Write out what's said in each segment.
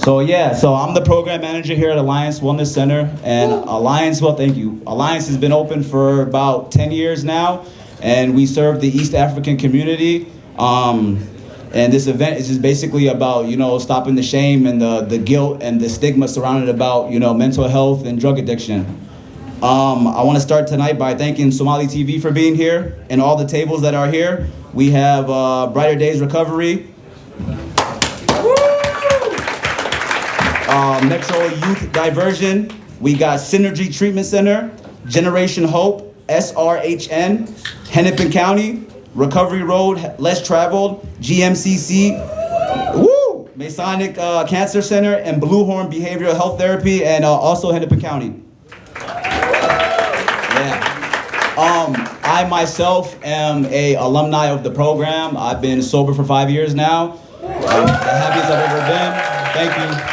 So I'm the program manager here at Alliance Wellness Center, and Alliance, well, thank you. Alliance has been open for about 10 years now, and we serve the East African community. And this event is just basically about, stopping the shame and the guilt and the stigma surrounded about, mental health and drug addiction. I want to start tonight by thanking Somali TV for being here and all the tables that are here. We have Brighter Days Recovery, Metro Youth Diversion. We got Synergy Treatment Center, Generation Hope, SRHN, Hennepin County, Recovery Road, Less Traveled, GMCC, Masonic Cancer Center, and Blue Horn Behavioral Health Therapy, and also Hennepin County. I myself am a alumni of the program. I've been sober for 5 years now. The happiest I've ever been. Thank you.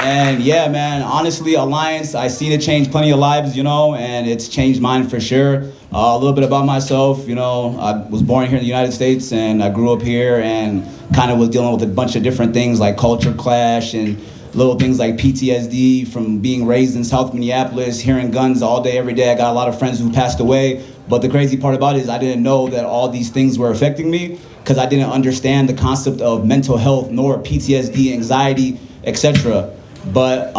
And yeah, man, honestly, Alliance, I've seen it change plenty of lives, and it's changed mine for sure. A little bit about myself, I was born here in the United States, and I grew up here and kind of was dealing with a bunch of different things like culture clash and little things like PTSD from being raised in South Minneapolis, hearing guns all day, every day. I got a lot of friends who passed away. But the crazy part about it is I didn't know that all these things were affecting me because I didn't understand the concept of mental health, nor PTSD, anxiety, etc. But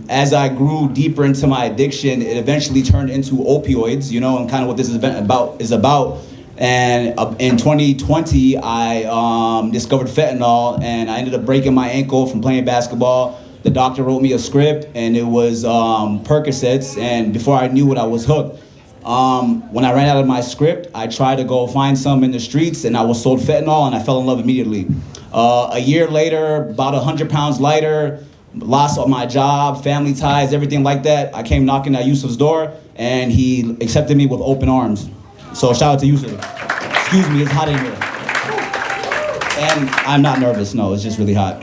as I grew deeper into my addiction, it eventually turned into opioids, and kind of what this event is about. And in 2020, I discovered fentanyl, and I ended up breaking my ankle from playing basketball. The doctor wrote me a script, and it was Percocets, and before I knew it, I was hooked. When I ran out of my script, I tried to go find some in the streets, and I was sold fentanyl, and I fell in love immediately. A year later, about 100 pounds lighter, lost all my job, family ties, everything like that. I came knocking at Yusuf's door, and he accepted me with open arms. So shout out to Yusuf. Excuse me, it's hot in here. And I'm not nervous, no, it's just really hot.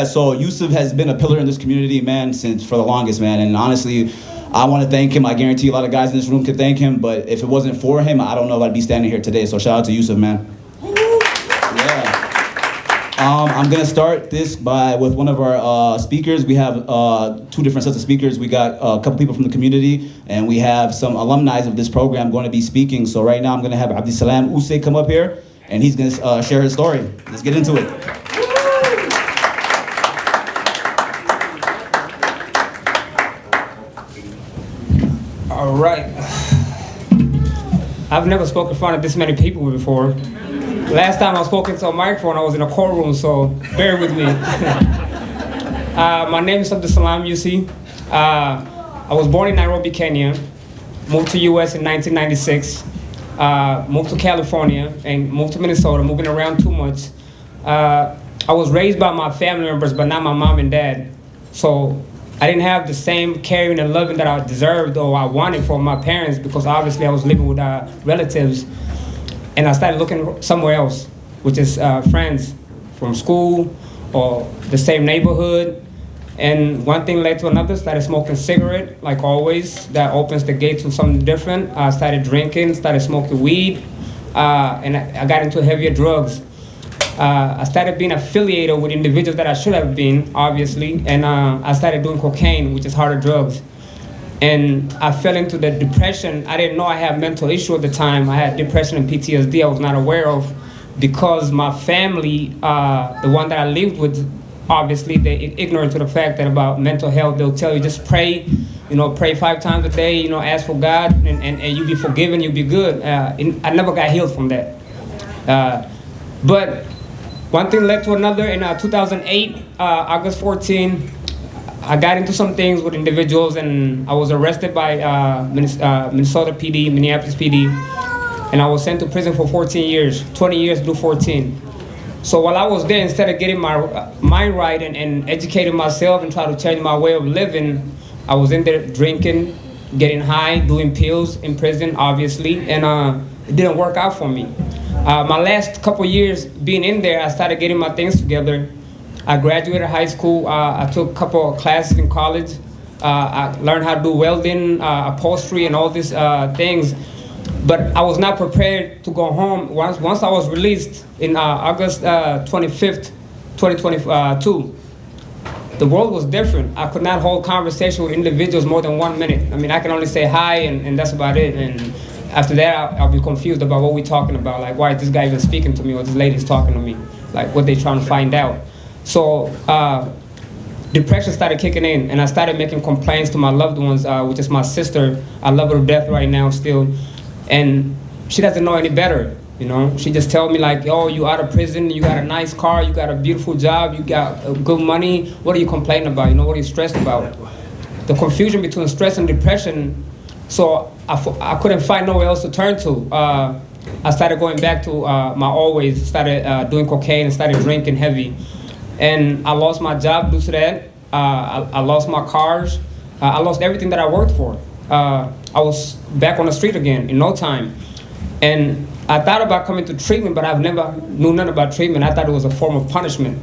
So Yusuf has been a pillar in this community, man, for the longest, man. And honestly, I want to thank him. I guarantee a lot of guys in this room could thank him, but if it wasn't for him, I don't know if I'd be standing here today. So shout out to Yusuf, man. I'm gonna start this with one of our speakers. We have two different sets of speakers. We got a couple people from the community, and we have some alumni of this program going to be speaking. So right now I'm gonna have Abdisalam Use come up here, and he's gonna share his story. Let's get into it. All right. I've never spoken in front of this many people before. Last time I spoke into a microphone, I was in a courtroom, so bear with me. My name is Abdisalam Yusi. I was born in Nairobi, Kenya, moved to US in 1996, moved to California, and moved to Minnesota, moving around too much. I was raised by my family members, but not my mom and dad. So I didn't have the same caring and loving that I deserved or I wanted from my parents because obviously I was living with relatives. And I started looking somewhere else, which is friends from school or the same neighborhood. And one thing led to another, started smoking cigarette, like always. That opens the gate to something different. I started drinking, started smoking weed, and I got into heavier drugs. I started being affiliated with individuals that I should have been, obviously, and I started doing cocaine, which is harder drugs. And I fell into the depression. I didn't know I had mental issue at the time. I had depression and PTSD I was not aware of because my family, the one that I lived with, obviously they ignorant to the fact that about mental health. They'll tell you just pray, pray 5 times a day, ask for God and you'll be forgiven, you'll be good. I never got healed from that. But one thing led to another. In 2008, August 14, I got into some things with individuals and I was arrested by Minnesota PD, Minneapolis PD, and I was sent to prison for 14 years, 20 years to do 14. So while I was there, instead of getting my mind right and educating myself and trying to change my way of living, I was in there drinking, getting high, doing pills in prison, obviously, and it didn't work out for me. My last couple years being in there, I started getting my things together. I graduated high school. I took a couple of classes in college. I learned how to do welding, upholstery, and all these things. But I was not prepared to go home. Once I was released in August 25th, 2022, the world was different. I could not hold conversation with individuals more than 1 minute. I mean, I can only say hi and that's about it. And after that, I'll be confused about what we're talking about. Like, why is this guy even speaking to me, or this lady's talking to me? Like, what they trying to find out? So depression started kicking in, and I started making complaints to my loved ones, which is my sister. I love her to death right now still. And she doesn't know any better, you know? She just tell me like, oh, you out of prison, you got a nice car, you got a beautiful job, you got good money. What are you complaining about? You know, what are you stressed about? The confusion between stress and depression. So I couldn't find nowhere else to turn to. I started going back to my old ways, started doing cocaine and started drinking heavy. And I lost my job due to that. I lost my cars. I lost everything that I worked for. I was back on the street again in no time. And I thought about coming to treatment, but I've never knew nothing about treatment. I thought it was a form of punishment.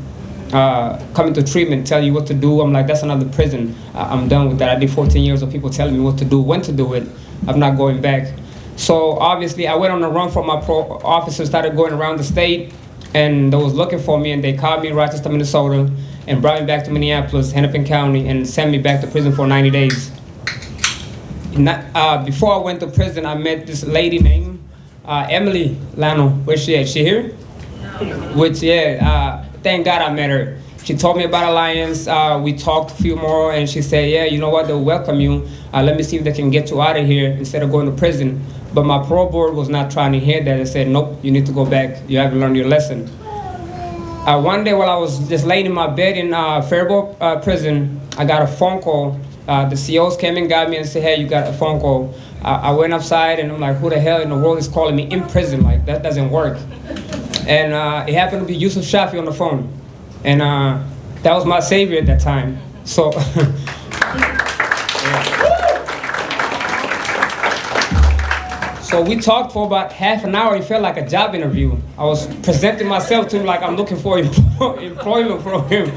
Coming to treatment, tell you what to do. I'm like, that's another prison. I'm done with that. I did 14 years of people telling me what to do, when to do it. I'm not going back. So obviously I went on a run from my officers, started going around the state, and they was looking for me, and they called me in Rochester, Minnesota, and brought me back to Minneapolis, Hennepin County, and sent me back to prison for 90 days. Before I went to prison, I met this lady named Emily Lano. Where's she at? She here? No. Which, yeah, thank God I met her. She told me about Alliance. We talked a few more, and she said, yeah, you know what, they'll welcome you. Let me see if they can get you out of here instead of going to prison. But my parole board was not trying to hear that. They said, nope, you need to go back. You haven't learned your lesson. One day while I was just laying in my bed in Faribault prison, I got a phone call. The COs came and got me and said, hey, you got a phone call. I went outside and I'm like, who the hell in the world is calling me in prison? Like, that doesn't work. And it happened to be Yusuf Shafi on the phone. And that was my savior at that time. So, so we talked for about half an hour. It felt like a job interview. I was presenting myself to him like I'm looking for employment from him.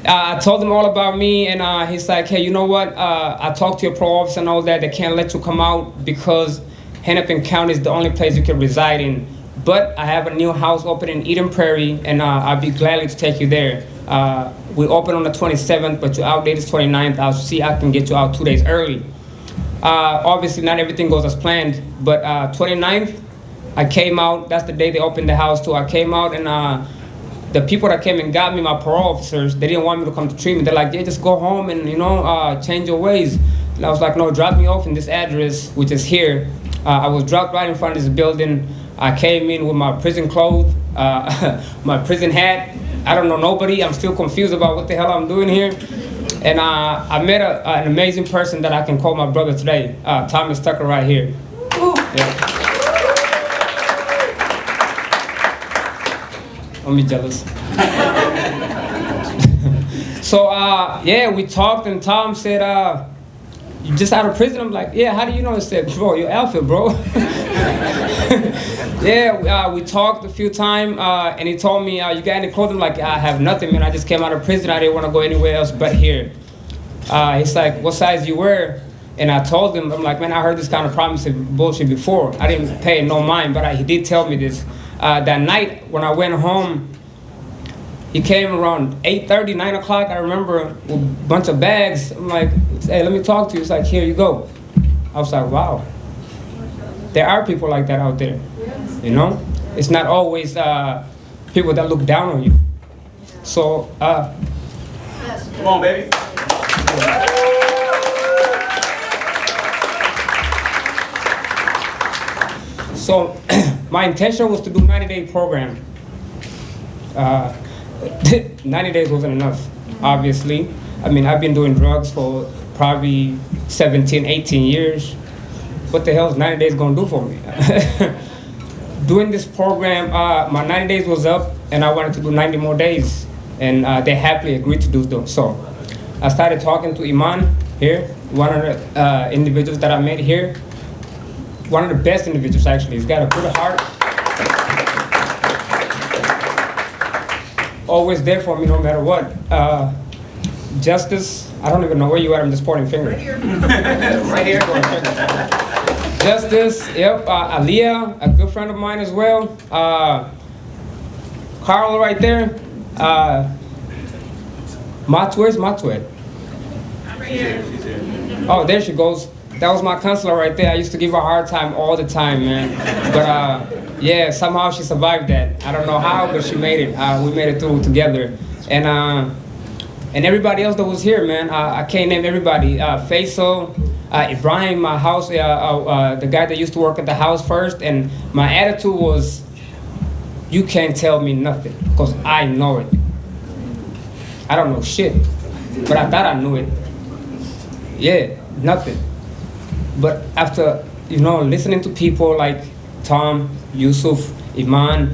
I told him all about me, and he's like, hey, you know what? I talked to your parole officer and all that. They can't let you come out because Hennepin County is the only place you can reside in. But I have a new house open in Eden Prairie, and I'll be gladly to take you there. We open on the 27th, but your out date is 29th. I'll see I can get you out 2 days early. Obviously, not everything goes as planned, but 29th, I came out. That's the day they opened the house too. I came out, and the people that came and got me, my parole officers, they didn't want me to come to treatment. They're like, yeah, just go home and, you know, change your ways. And I was like, no, drop me off in this address, which is here. I was dropped right in front of this building. I came in with my prison clothes, my prison hat. I don't know nobody. I'm still confused about what the hell I'm doing here. And I met an amazing person that I can call my brother today, Thomas Tucker right here. Yeah. Don't be jealous. So yeah, we talked, and Tom said, you just out of prison? I'm like, yeah, how do you know? He said, bro, you're alpha, bro. Yeah, we talked a few times, and he told me, you got any clothing? I'm like, I have nothing, man. I just came out of prison. I didn't want to go anywhere else but here. He's like, what size you wear? And I told him, I'm like, man, I heard this kind of promising bullshit before. I didn't pay no mind, but he did tell me this. That night when I went home, he came around 8:30, 9 o'clock, I remember, with a bunch of bags. I'm like, hey, let me talk to you. He's like, here you go. I was like, wow. There are people like that out there, you know? It's not always people that look down on you. So, come on, baby. So, my intention was to do 90-day program. 90 days wasn't enough, obviously. I mean, I've been doing drugs for probably 17, 18 years. What the hell is 90 days gonna do for me? Doing this program, my 90 days was up, and I wanted to do 90 more days, and they happily agreed to do so. I started talking to Iman here, one of the individuals that I met here. One of the best individuals, actually. He's got a good heart. Always there for me no matter what. Justice, I don't even know where you are, I'm just pointing fingers. Right here. Right here. Justice, yep. Aaliyah, a good friend of mine as well. Carl right there. Where's Matwet? Oh, there she goes. That was my counselor right there. I used to give her a hard time all the time, man. But yeah, somehow she survived that. I don't know how, but she made it. We made it through together. And everybody else that was here, man. I can't name everybody. Faisal, Ibrahim, my house, the guy that used to work at the house first. And my attitude was, you can't tell me nothing, because I know it. I don't know shit, but I thought I knew it. Yeah, nothing. But after, listening to people like Tom, Yusuf, Iman,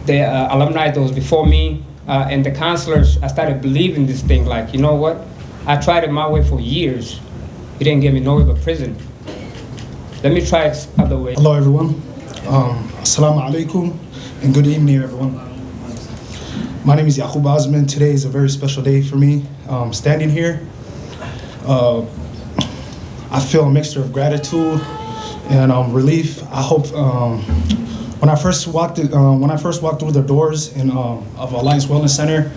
the alumni that was before me, and the counselors, I started believing this thing, like, you know what? I tried it my way for years. It didn't get me nowhere but prison. Let me try it other way. Hello everyone. Assalamu alaikum and good evening everyone. My name is Yaqub Osman. Today is a very special day for me. Standing here, I feel a mixture of gratitude and relief. I hope when I first walked through the doors of Alliance Wellness Center,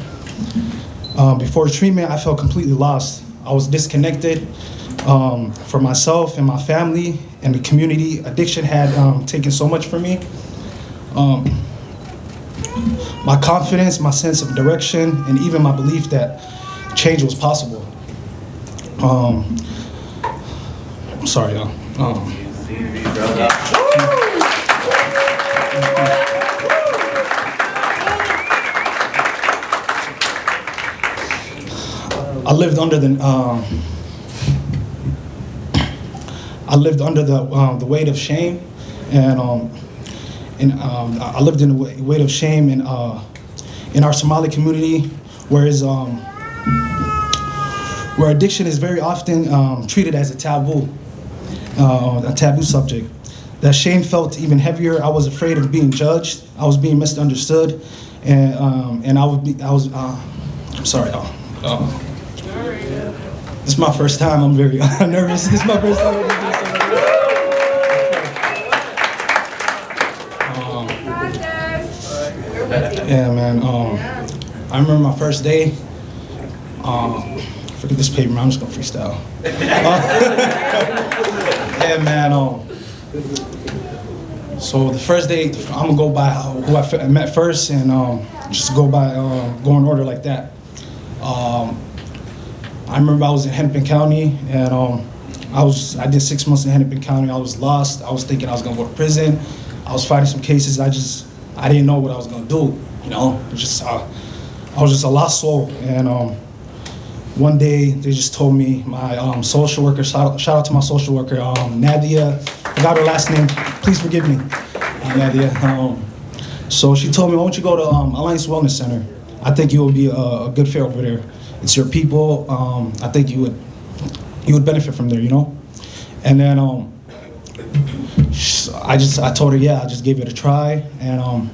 before treatment, I felt completely lost. I was disconnected from myself and my family and the community. Addiction had taken so much from me. My confidence, my sense of direction, and even my belief that change was possible. I'm sorry, y'all. I lived under the weight of shame, and I lived in the weight of shame in our Somali community, where addiction is very often treated as a taboo subject. That shame felt even heavier. I was afraid of being judged. I was being misunderstood, and I'm sorry. This is my first time. I'm very nervous. This is my first time. Yeah, man. I remember my first day. Forget this paper, man. I'm just gonna freestyle. Yeah, man. So the first day, I'm gonna go by who I met first, and just go in order like that. I remember I was in Hennepin County, and I did 6 months in Hennepin County. I was lost. I was thinking I was gonna go to prison. I was fighting some cases. I didn't know what I was gonna do. I was just a lost soul. And one day they just told me, my social worker, shout out to my social worker, Nadia. I forgot her last name. Please forgive me, Nadia. So she told me, why don't you go to Alliance Wellness Center? I think you will be a good fit over there. It's your people. I think you would benefit from there, And then I told her, yeah, I just gave it a try. And I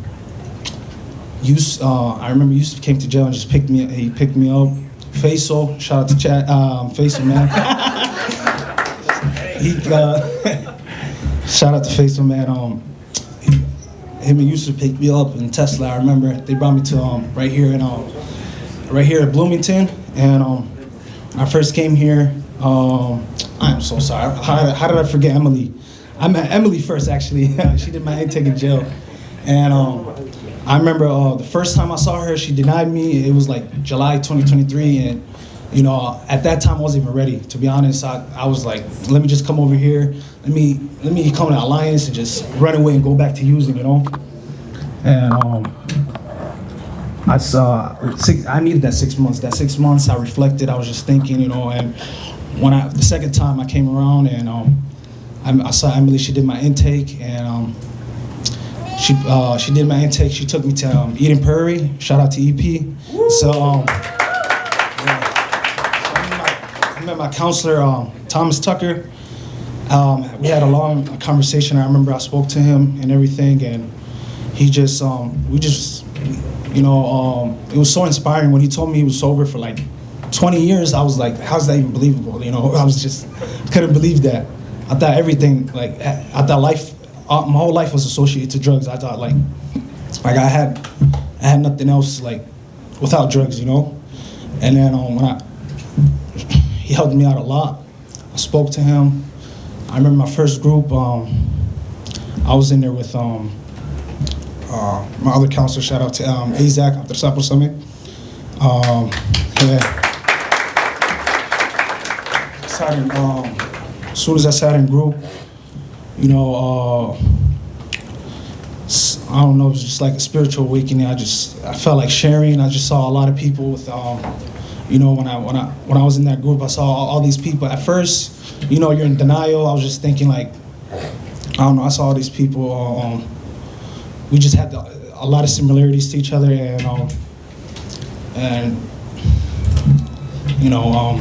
remember Yusuf came to jail and just picked me up. Faisal, shout out to Chad, Faisal, man. Shout out to Faisal, man. Him and Yusuf picked me up in Tesla. I remember they brought me to right here at Bloomington, and I first came here. I'm so sorry. How did I forget Emily? I met Emily first, actually. She did my intake in jail, and I remember the first time I saw her, she denied me. It was like July 2023, and at that time I wasn't even ready. To be honest, I was like, let me just come over here. Let me come to Alliance and just run away and go back to using, And I needed that 6 months. That 6 months, I reflected. I was just thinking, And when the second time I came around, and I saw Emily, she did my intake, and she did my intake. She took me to Eden Prairie. Shout out to EP. So I met my counselor, Thomas Tucker. We had a long conversation. I remember I spoke to him and everything, and he just, it was so inspiring when he told me he was sober for like 20 years. I was like, how's that even believable? I couldn't believe that. I thought everything, like, I thought life, my whole life was associated to drugs. I thought like I had nothing else like without drugs, you know. And then he helped me out a lot. I spoke to him. I remember my first group. I was in there with my other counselor. Shout out to Azak after Sapo Summit. Yeah. As soon as I sat in group, you know, I don't know, it was just like a spiritual awakening. I felt like sharing. I just saw a lot of people with, you know, when I was in that group, I saw all these people. At first, you know, you're in denial. I was just thinking like, I don't know. I saw all these people. We just had a lot of similarities to each other, and you know,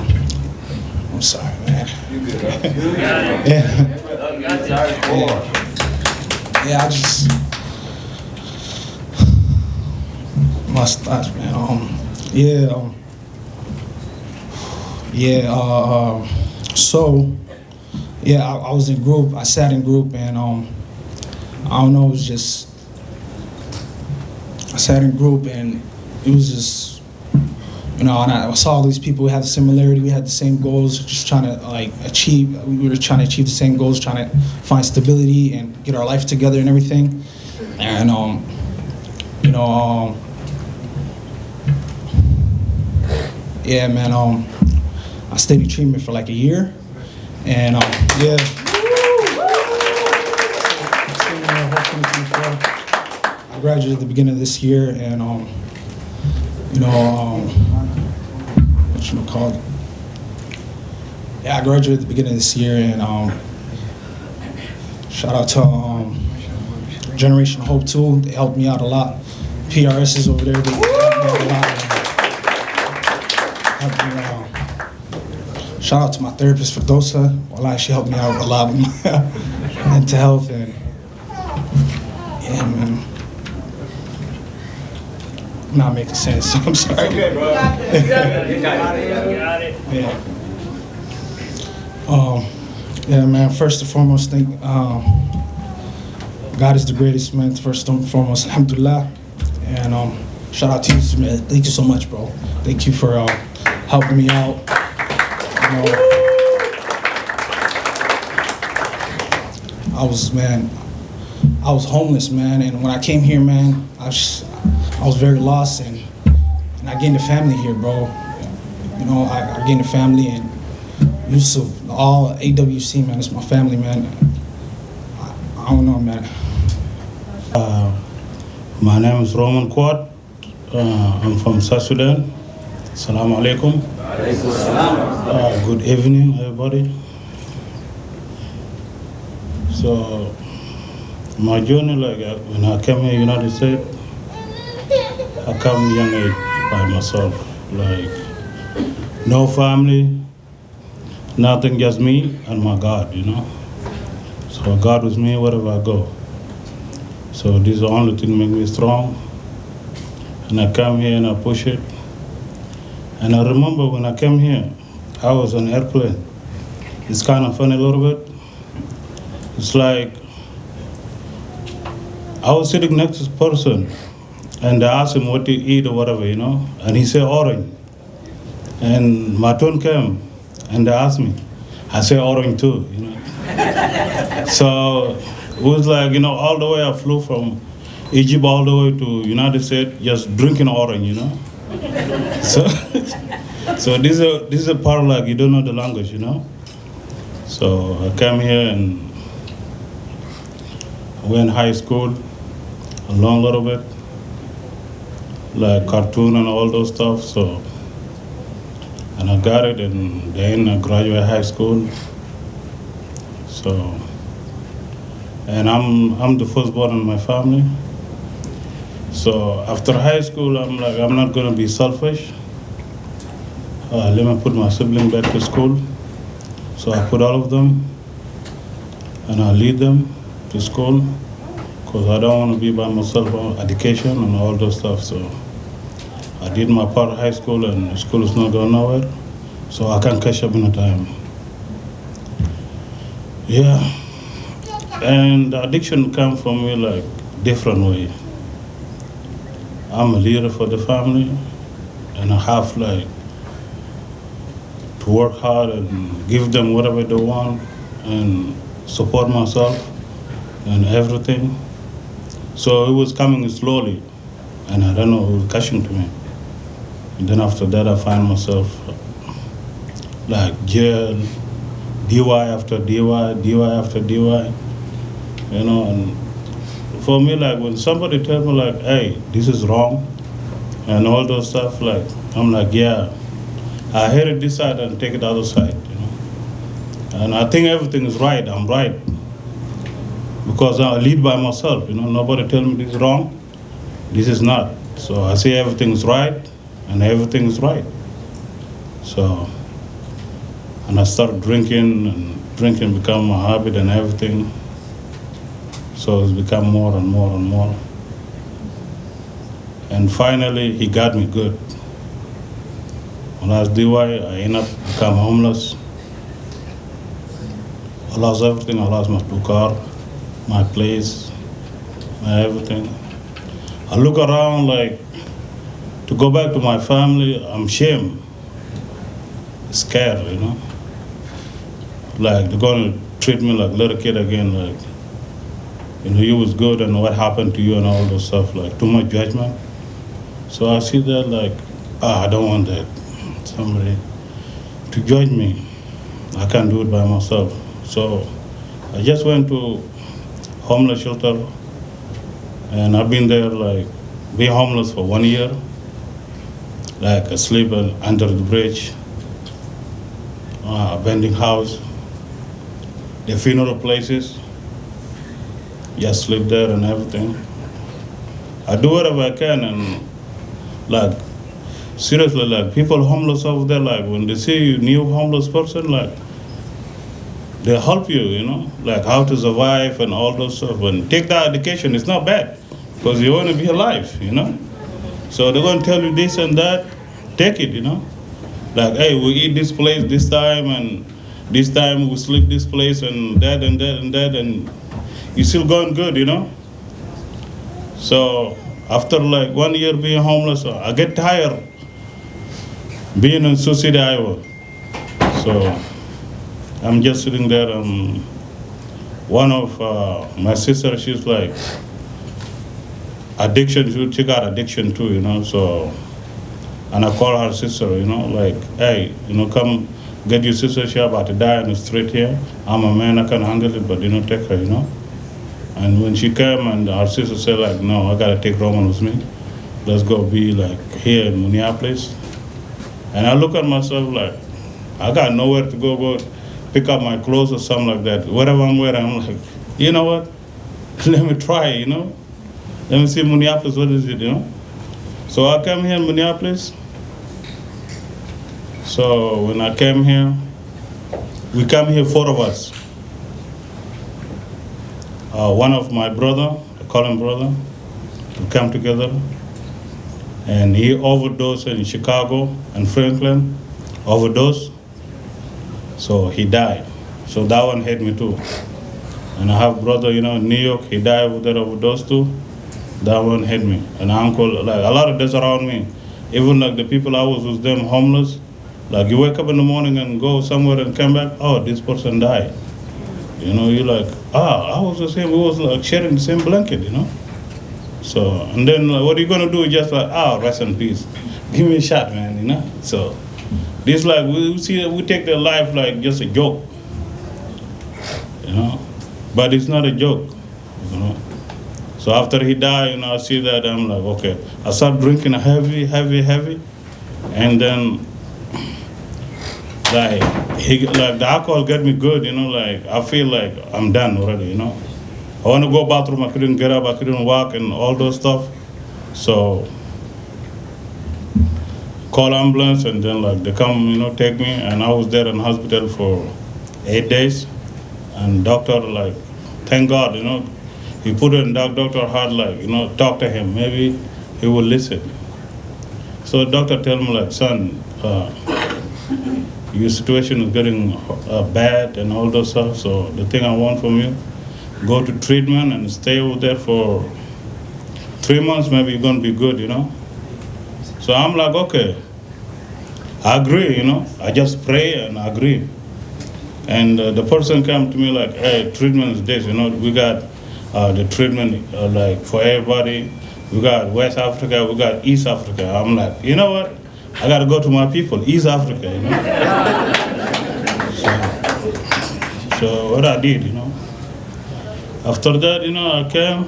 I'm sorry, man. You good? Yeah. Yeah, I just my thoughts, man. So yeah, I was in group. I sat in group, and I don't know. It was just I sat in group, and it was just, you know, and I saw all these people who had the similarity. We had the same goals, just trying to like achieve. We were trying to achieve the same goals, trying to find stability and get our life together and everything. And you know, yeah, man. I stayed in treatment for like a year, and yeah. I graduated at the beginning of this year, and you know, what you call it? Yeah, I graduated at the beginning of this year, and shout out to Generation Hope too. They helped me out a lot. PRS is over there. They helped me out a lot. Shout out to my therapist, Fidosa. Well, she helped me out a lot with my mental health, and yeah, man. Not making sense. I'm sorry. Okay, bro. You got it. Yeah. Yeah, man. First and foremost, thank God is the greatest, man. First and foremost, alhamdulillah. And shout out to you, man. Thank you so much, bro. Thank you for helping me out. You know, I was homeless, man. And when I came here, man, I was very lost, and I gained a family here, bro. You know, I gained a family, and Yusuf, all AWC, man, it's my family, man. I don't know, man. My name is Roman Quad. I'm from South Sudan. Assalamu alaikum. Good evening, everybody. So, my journey, like when I came here, United States, I come young age by myself, like no family, nothing, just me and my God, you know. So God with me wherever I go. So this is the only thing make me strong. And I come here and I push it. And I remember when I came here, I was on an airplane. It's kind of funny a little bit. It's like I was sitting next to this person, and I asked him what to eat or whatever, you know, and he said orange. And my turn came, and they asked me. I said orange too, you know. So it was like, you know, all the way I flew from Egypt all the way to United States, just drinking orange, you know. So this is a part like you don't know the language, you know. So I came here and I went high school, I learned a little bit, like cartoon and all those stuff. So, and I got it, and then I graduated high school. So, and I'm the firstborn in my family. So after high school, I'm like, I'm not gonna be selfish. Let me put my sibling back to school. So I put all of them, and I lead them to school, because I don't want to be by myself on education and all those stuff. So I did my part of high school, and school is not going nowhere, so I can catch up in the time. Yeah, and the addiction come from me like different way. I'm a leader for the family, and I have like to work hard and give them whatever they want and support myself and everything. So it was coming slowly, and I don't know, it was catching to me. And then after that, I find myself like jail, DY after DY, DY after DY, you know. And for me, like when somebody tells me like, hey, this is wrong, and all those stuff, like I'm like, yeah, I hear it this side and take it the other side, you know. And I think everything is right. I'm right because I lead by myself, you know. Nobody tell me this is wrong, this is not. So I say everything is right, and everything is right. So, and I started drinking, and drinking become a habit and everything. So it's become more and more and more. And finally, he got me good. When I was DY, I ended up become homeless. I lost everything. I lost my 2 cars, my place, my everything. I look around like to go back to my family. I'm ashamed, scared, you know. Like they're gonna treat me like little kid again, like, you know, you was good and what happened to you and all those stuff, like too much judgment. So I see that like, I don't want that, somebody to judge me. I can't do it by myself. So I just went to homeless shelter, and I've been there like, being homeless for 1 year, like I sleep under the bridge, abandoned house, the funeral places, just sleep there and everything. I do whatever I can, and like, seriously, like people homeless over there, like when they see you new homeless person, like they help you, you know, like how to survive and all those stuff. And take that education, it's not bad, because you want to be alive, you know. So they're going to tell you this and that, take it, you know. Like, hey, we eat this place this time, and this time we sleep this place, and that and that and that, and you still going good, you know. So after like 1 year being homeless, I get tired being in Sioux City, Iowa. So I'm just sitting there. One of my sister, she's like addiction. She got addiction too, you know. So, and I call her sister, you know, like, hey, you know, come get your sister. She about to die on the street here. I'm a man, I can handle it, but you know, take her, you know. And when she came, and her sister said like, no, I gotta take Roman with me. Let's go be like here in Minneapolis. And I look at myself like, I got nowhere to go pick up my clothes or something like that. Whatever I'm wearing, I'm like, you know what? Let me try, you know? Let me see Minneapolis, what is it, you know? So I came here in Minneapolis. So when I came here, we come here, 4 of us. One of my brother, I call him brother, we come together. And he overdosed in Chicago and Franklin, overdosed. So he died. So that one hit me too. And I have brother, you know, in New York, he died with that overdose too. That one hit me. And uncle, like a lot of this around me. Even like the people I was with them homeless, like you wake up in the morning and go somewhere and come back, oh, this person died. You know, you're like, I was the same, we was like sharing the same blanket, you know? So, and then like, what are you gonna do? Just like, rest in peace. Give me a shot, man, you know? So, this like, we take their life like just a joke, you know? But it's not a joke, you know? So after he died, you know, I see that, I'm like, okay. I start drinking heavy, and then like, the alcohol get me good, you know, like, I feel like I'm done already, you know? I want to go bathroom, I couldn't get up, I couldn't walk and all those stuff. So, call ambulance, and then like they come, you know, take me, and I was there in hospital for 8 days. And doctor, like, thank God, you know, he put it in doctor heart, like, you know, talk to him, maybe he will listen. So doctor tell me like, son, your situation is getting bad and all those stuff. So the thing I want from you, go to treatment and stay over there for 3 months, maybe you're gonna be good, you know? So I'm like, okay, I agree, you know? I just pray and I agree. And the person came to me like, hey, treatment is this, you know? We got the treatment like for everybody. We got West Africa, we got East Africa. I'm like, you know what? I gotta go to my people, East Africa, you know? So what I did, you know? After that, you know, I came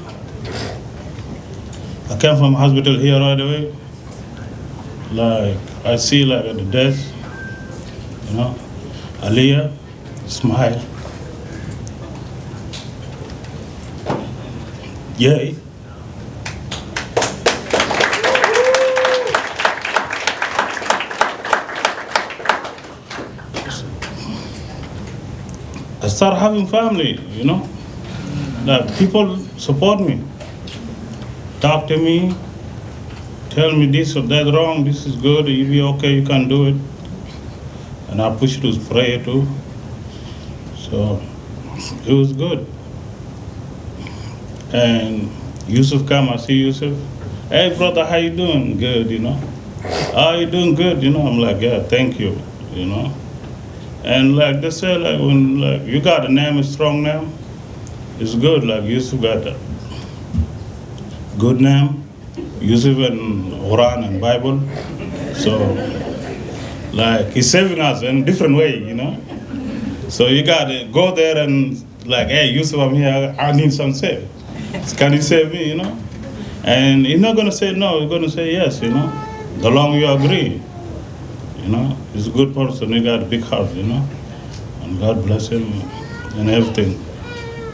from hospital here right away. Like, I see like at the desk, you know, Aliyah, smile. Yeah. I start having family, you know. Like people support me, talk to me, tell me this or that wrong, this is good, you be okay, you can do it. And I push to prayer too. So it was good. And Yusuf come, I see Yusuf. Hey brother, how you doing? Good, you know. Oh, you doing good, you know. I'm like, yeah, thank you, you know. And like they say, like when like you got a name, a strong name, it's good. Like Yusuf got a good name, Yusuf and Quran and Bible. So like he's saving us in a different way, you know. So you gotta go there and like, hey Yusuf, I'm here, I need some save. Can you save me, you know? And he's not gonna say no, he's gonna say yes, you know. The longer you agree. You know, he's a good person, he got a big heart, you know, and God bless him and everything.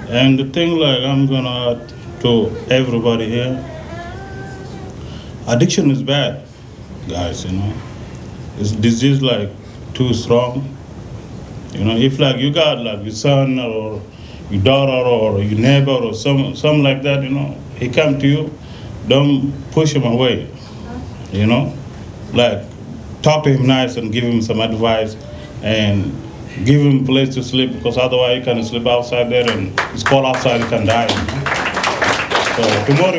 And the thing like I'm gonna add to everybody here, addiction is bad, guys, you know. It's disease like too strong. You know, if like you got like your son or your daughter or your neighbor or something like that, you know, he come to you, don't push him away, you know, like talk to him nice and give him some advice and give him a place to sleep because otherwise you can sleep outside there and it's cold outside, you can die. You know? So tomorrow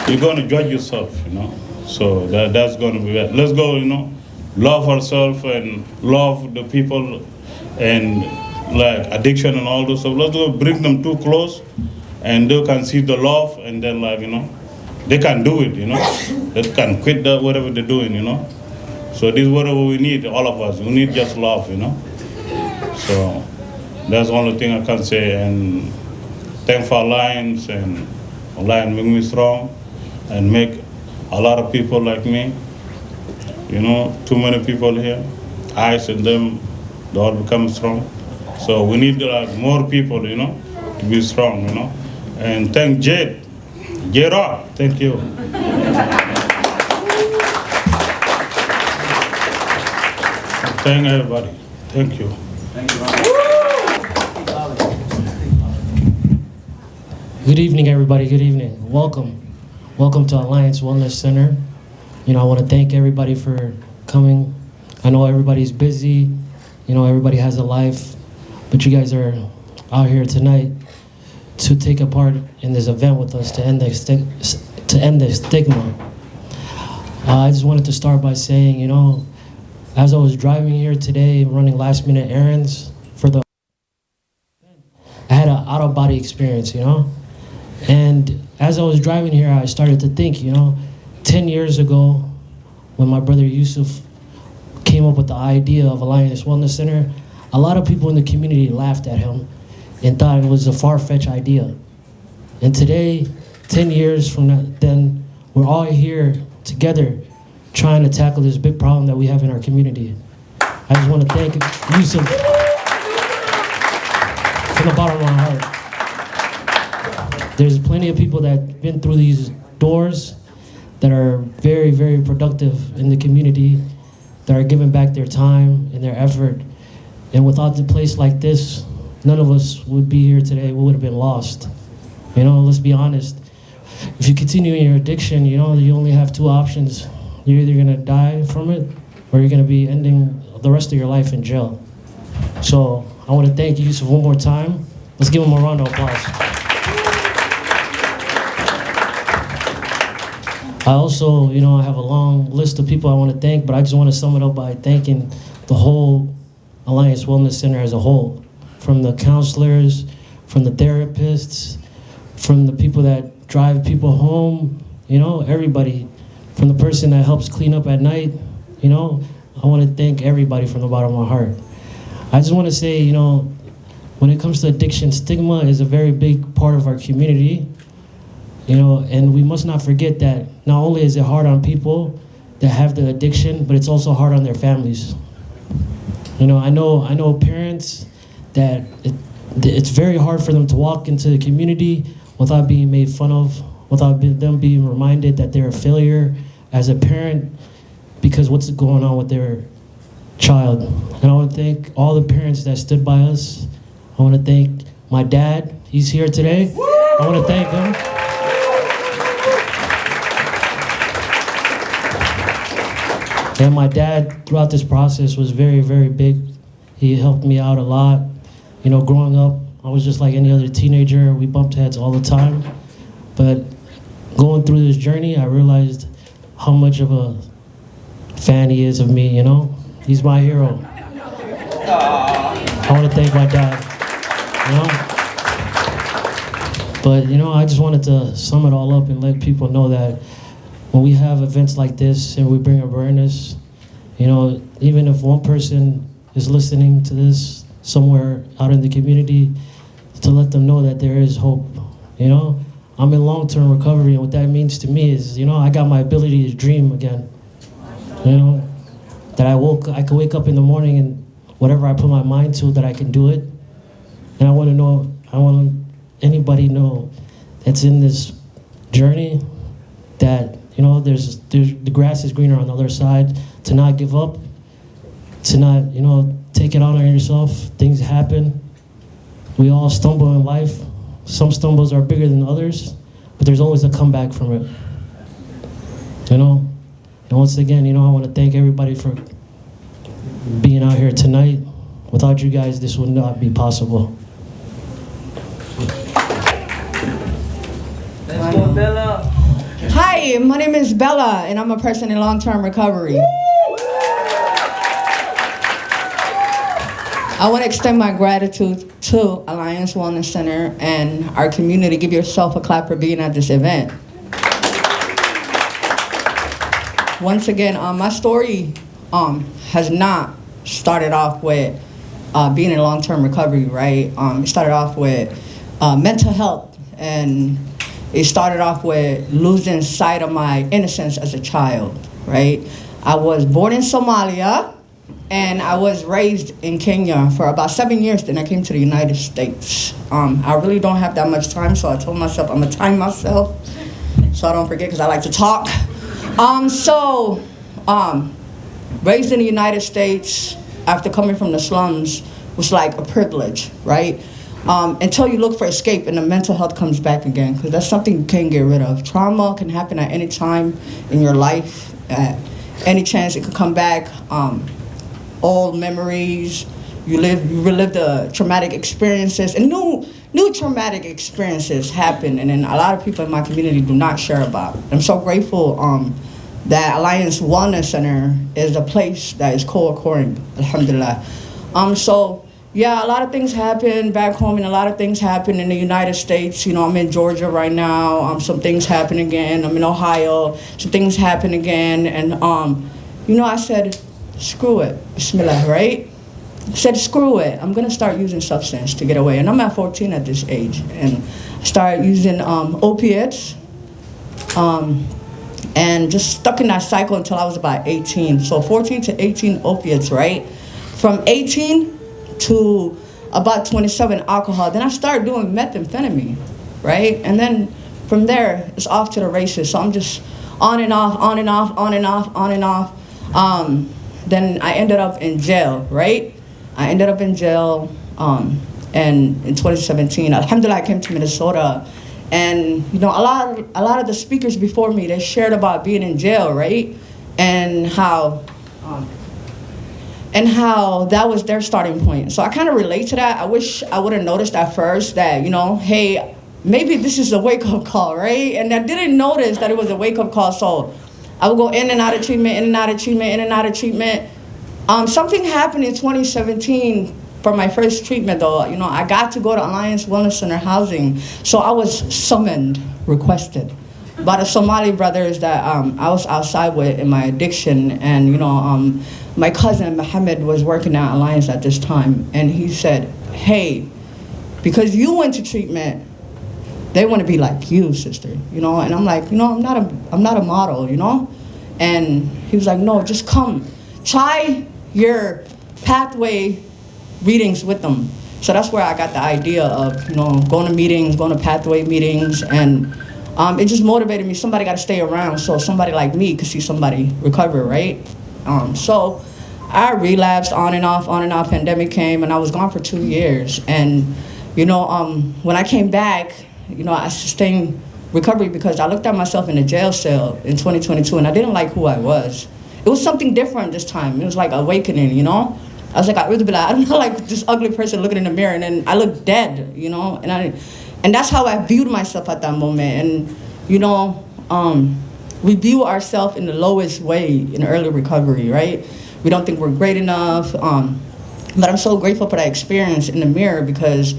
you're gonna judge yourself, you know. So that's gonna be bad. Let's go, you know, love ourselves and love the people and like addiction and all those stuff. Let's go bring them too close and they can see the love and then like, you know, they can do it, you know. They can quit whatever they're doing, you know. So this is whatever we need, all of us. We need just love, you know. So that's the only thing I can say. And thank for Alliance, and Alliance make me strong and make a lot of people like me, you know, too many people here. I and them, they all become strong. So we need more people, you know, to be strong, you know. And thank Jade. J-Rock, thank you. Thank everybody. Thank you. Thank you. Good evening, everybody. Good evening. Welcome. Welcome to Alliance Wellness Center. You know, I want to thank everybody for coming. I know everybody's busy. You know, everybody has a life. But you guys are out here tonight to take a part in this event with us to end the stigma. I just wanted to start by saying, you know, as I was driving here today, running last-minute errands for the, I had an out-of-body experience, you know? And as I was driving here, I started to think, you know, 10 years ago, when my brother Yusuf came up with the idea of Alliance Wellness Center, a lot of people in the community laughed at him and thought it was a far-fetched idea. And today, 10 years from then, we're all here together trying to tackle this big problem that we have in our community. I just want to thank Yusuf from the bottom of my heart. There's plenty of people that have been through these doors that are very, very productive in the community, that are giving back their time and their effort. And without a place like this, none of us would be here today. We would have been lost. You know, let's be honest. If you continue in your addiction, you know, you only have two options. You're either gonna die from it or you're going to be ending the rest of your life in jail. So I want to thank Yusuf one more time. Let's give him a round of applause. I also, I have a long list of people I want to thank, but I just want to sum it up by thanking the whole Alliance Wellness Center as a whole, from the counselors, from the therapists, from the people that drive people home, everybody, from the person that helps clean up at night, I want to thank everybody from the bottom of my heart. I just want to say, when it comes to addiction, stigma is a very big part of our community, and we must not forget that not only is it hard on people that have the addiction, but it's also hard on their families. I know parents that it's very hard for them to walk into the community without being made fun of, without them being reminded that they're a failure as a parent because what's going on with their child. And I want to thank all the parents that stood by us. I want to thank my dad. He's here today. I want to thank him. And my dad, throughout this process, was very, very big. He helped me out a lot. Growing up, I was just like any other teenager. We bumped heads all the time. But going through this journey, I realized how much of a fan he is of me, He's my hero. I want to thank my dad, But, I just wanted to sum it all up and let people know that when we have events like this and we bring awareness, even if one person is listening to this somewhere out in the community, to let them know that there is hope, I'm in long-term recovery, and what that means to me is, I got my ability to dream again, that I could wake up in the morning and whatever I put my mind to, that I can do it. And I want anybody know that's in this journey that, there's the grass is greener on the other side, to not give up, to not, take it out on yourself. Things happen. We all stumble in life. Some stumbles are bigger than others, but there's always a comeback from it. And once again, I want to thank everybody for being out here tonight. Without you guys, this would not be possible. Let's go, Bella. Hi, my name is Bella, and I'm a person in long-term recovery. I want to extend my gratitude to Alliance Wellness Center and our community. Give yourself a clap for being at this event. Once again, my story has not started off with being in long-term recovery, right? It started off with mental health, and it started off with losing sight of my innocence as a child, right? I was born in Somalia, and I was raised in Kenya for about 7 years. Then I came to the United States. I really don't have that much time, so I told myself I'm gonna time myself so I don't forget, because I like to talk. Raised in the United States after coming from the slums was like a privilege, right? Until you look for escape and the mental health comes back again, because that's something you can't get rid of. Trauma can happen at any time in your life, at any chance it could come back. Old memories, you relive the traumatic experiences, and new traumatic experiences happen, and then a lot of people in my community do not share about. I'm so grateful that Alliance Wellness Center is a place that is co-occurring, alhamdulillah. So yeah, a lot of things happen back home, and a lot of things happen in the United States. I'm in Georgia right now. Some things happen again. I'm in Ohio. Some things happen again, and I said, screw it, bismillah, right? I said, screw it. I'm gonna start using substance to get away, and I'm at 14 at this age, and I started using opiates, and just stuck in that cycle until I was about 18. So 14 to 18 opiates, right? From 18 to about 27 alcohol. Then I started doing methamphetamine, right? And then from there, it's off to the races. So I'm just on and off, on and off, on and off, on and off. Then I ended up in jail, right? I ended up in jail, and in 2017, alhamdulillah, I came to Minnesota. And a lot of the speakers before me, they shared about being in jail, right? And how and how that was their starting point. So I kind of relate to that. I wish I would have noticed at first that, you know, hey, maybe this is a wake-up call, right? And I didn't notice that it was a wake-up call, so I would go in and out of treatment, in and out of treatment, in and out of treatment. Something happened in 2017 for my first treatment, though. You know, I got to go to Alliance Wellness Center housing, so I was summoned, requested by the Somali brothers that I was outside with in my addiction. And, you know, my cousin Mohammed was working at Alliance at this time, and he said, hey, because you went to treatment, they want to be like you, sister, you know? And I'm like, you know, I'm not a model, you know? And he was like, no, just come. Try your pathway readings with them. So that's where I got the idea of, you know, going to meetings, going to pathway meetings, and it just motivated me. Somebody got to stay around so somebody like me could see somebody recover, right? So I relapsed on and off. Pandemic came, and I was gone for 2 years. And, you know, when I came back, you know, I sustained recovery because I looked at myself in a jail cell in 2022, and I didn't like who I was. It was something different this time. It was like awakening, you know? I was like, I don't know, like this ugly person looking in the mirror, and then I looked dead, you know? And that's how I viewed myself at that moment. And, you know, we view ourselves in the lowest way in early recovery, right? We don't think we're great enough. But I'm so grateful for that experience in the mirror because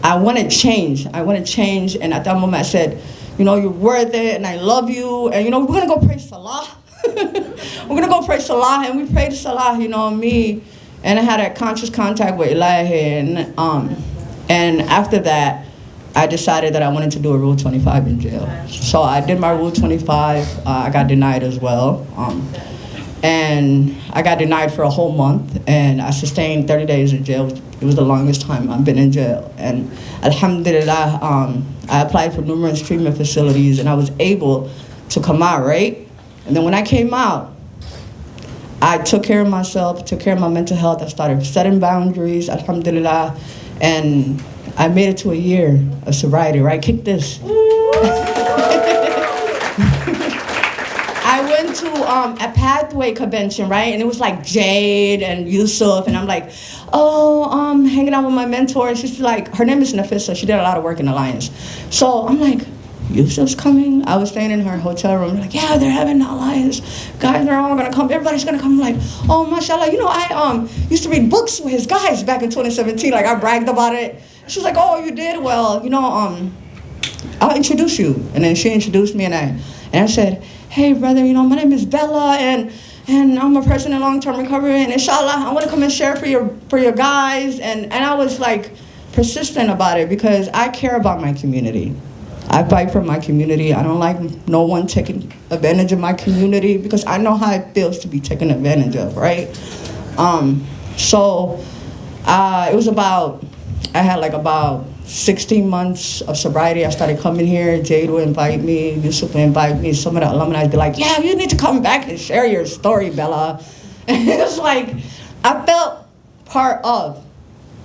I want to change. And at that moment I said, you know, you're worth it, and I love you. And, you know, we're going to go pray Salah. We're going to go pray Salah. And we prayed Salah, you know, me. And I had a conscious contact with Ilahi. And after that, I decided that I wanted to do a Rule 25 in jail. So I did my Rule 25. I got denied as well. And I got denied for a whole month, and I sustained 30 days in jail. It was the longest time I've been in jail. And alhamdulillah, I applied for numerous treatment facilities, and I was able to come out, right? And then when I came out, I took care of myself, took care of my mental health. I started setting boundaries, alhamdulillah, and I made it to a year of sobriety, right? Kick this. I went to a pathway convention, right? And it was like Jade and Yusuf, and I'm like, hanging out with my mentor. And she's like, her name is Nafissa. She did a lot of work in Alliance. So I'm like, Yusuf's coming. I was staying in her hotel room. Like, yeah, they're having the Alliance. Guys, they're all gonna come. Everybody's gonna come. I'm like, oh, mashallah. You know, I used to read books with his guys back in 2017. Like, I bragged about it. She was like, oh, you did? Well, you know, I'll introduce you. And then she introduced me, and I said, hey, brother, you know, my name is Bella, and I'm a person in long-term recovery, and inshallah, I want to come and share for your guys. And I was like persistent about it because I care about my community. I fight for my community. I don't like no one taking advantage of my community because I know how it feels to be taken advantage of, right? So it was I had like about 16 months of sobriety. I started coming here. Jade would invite me, Yusuf would invite me. Some of the alumni would be like, yeah, you need to come back and share your story, Bella. And it was like, I felt part of.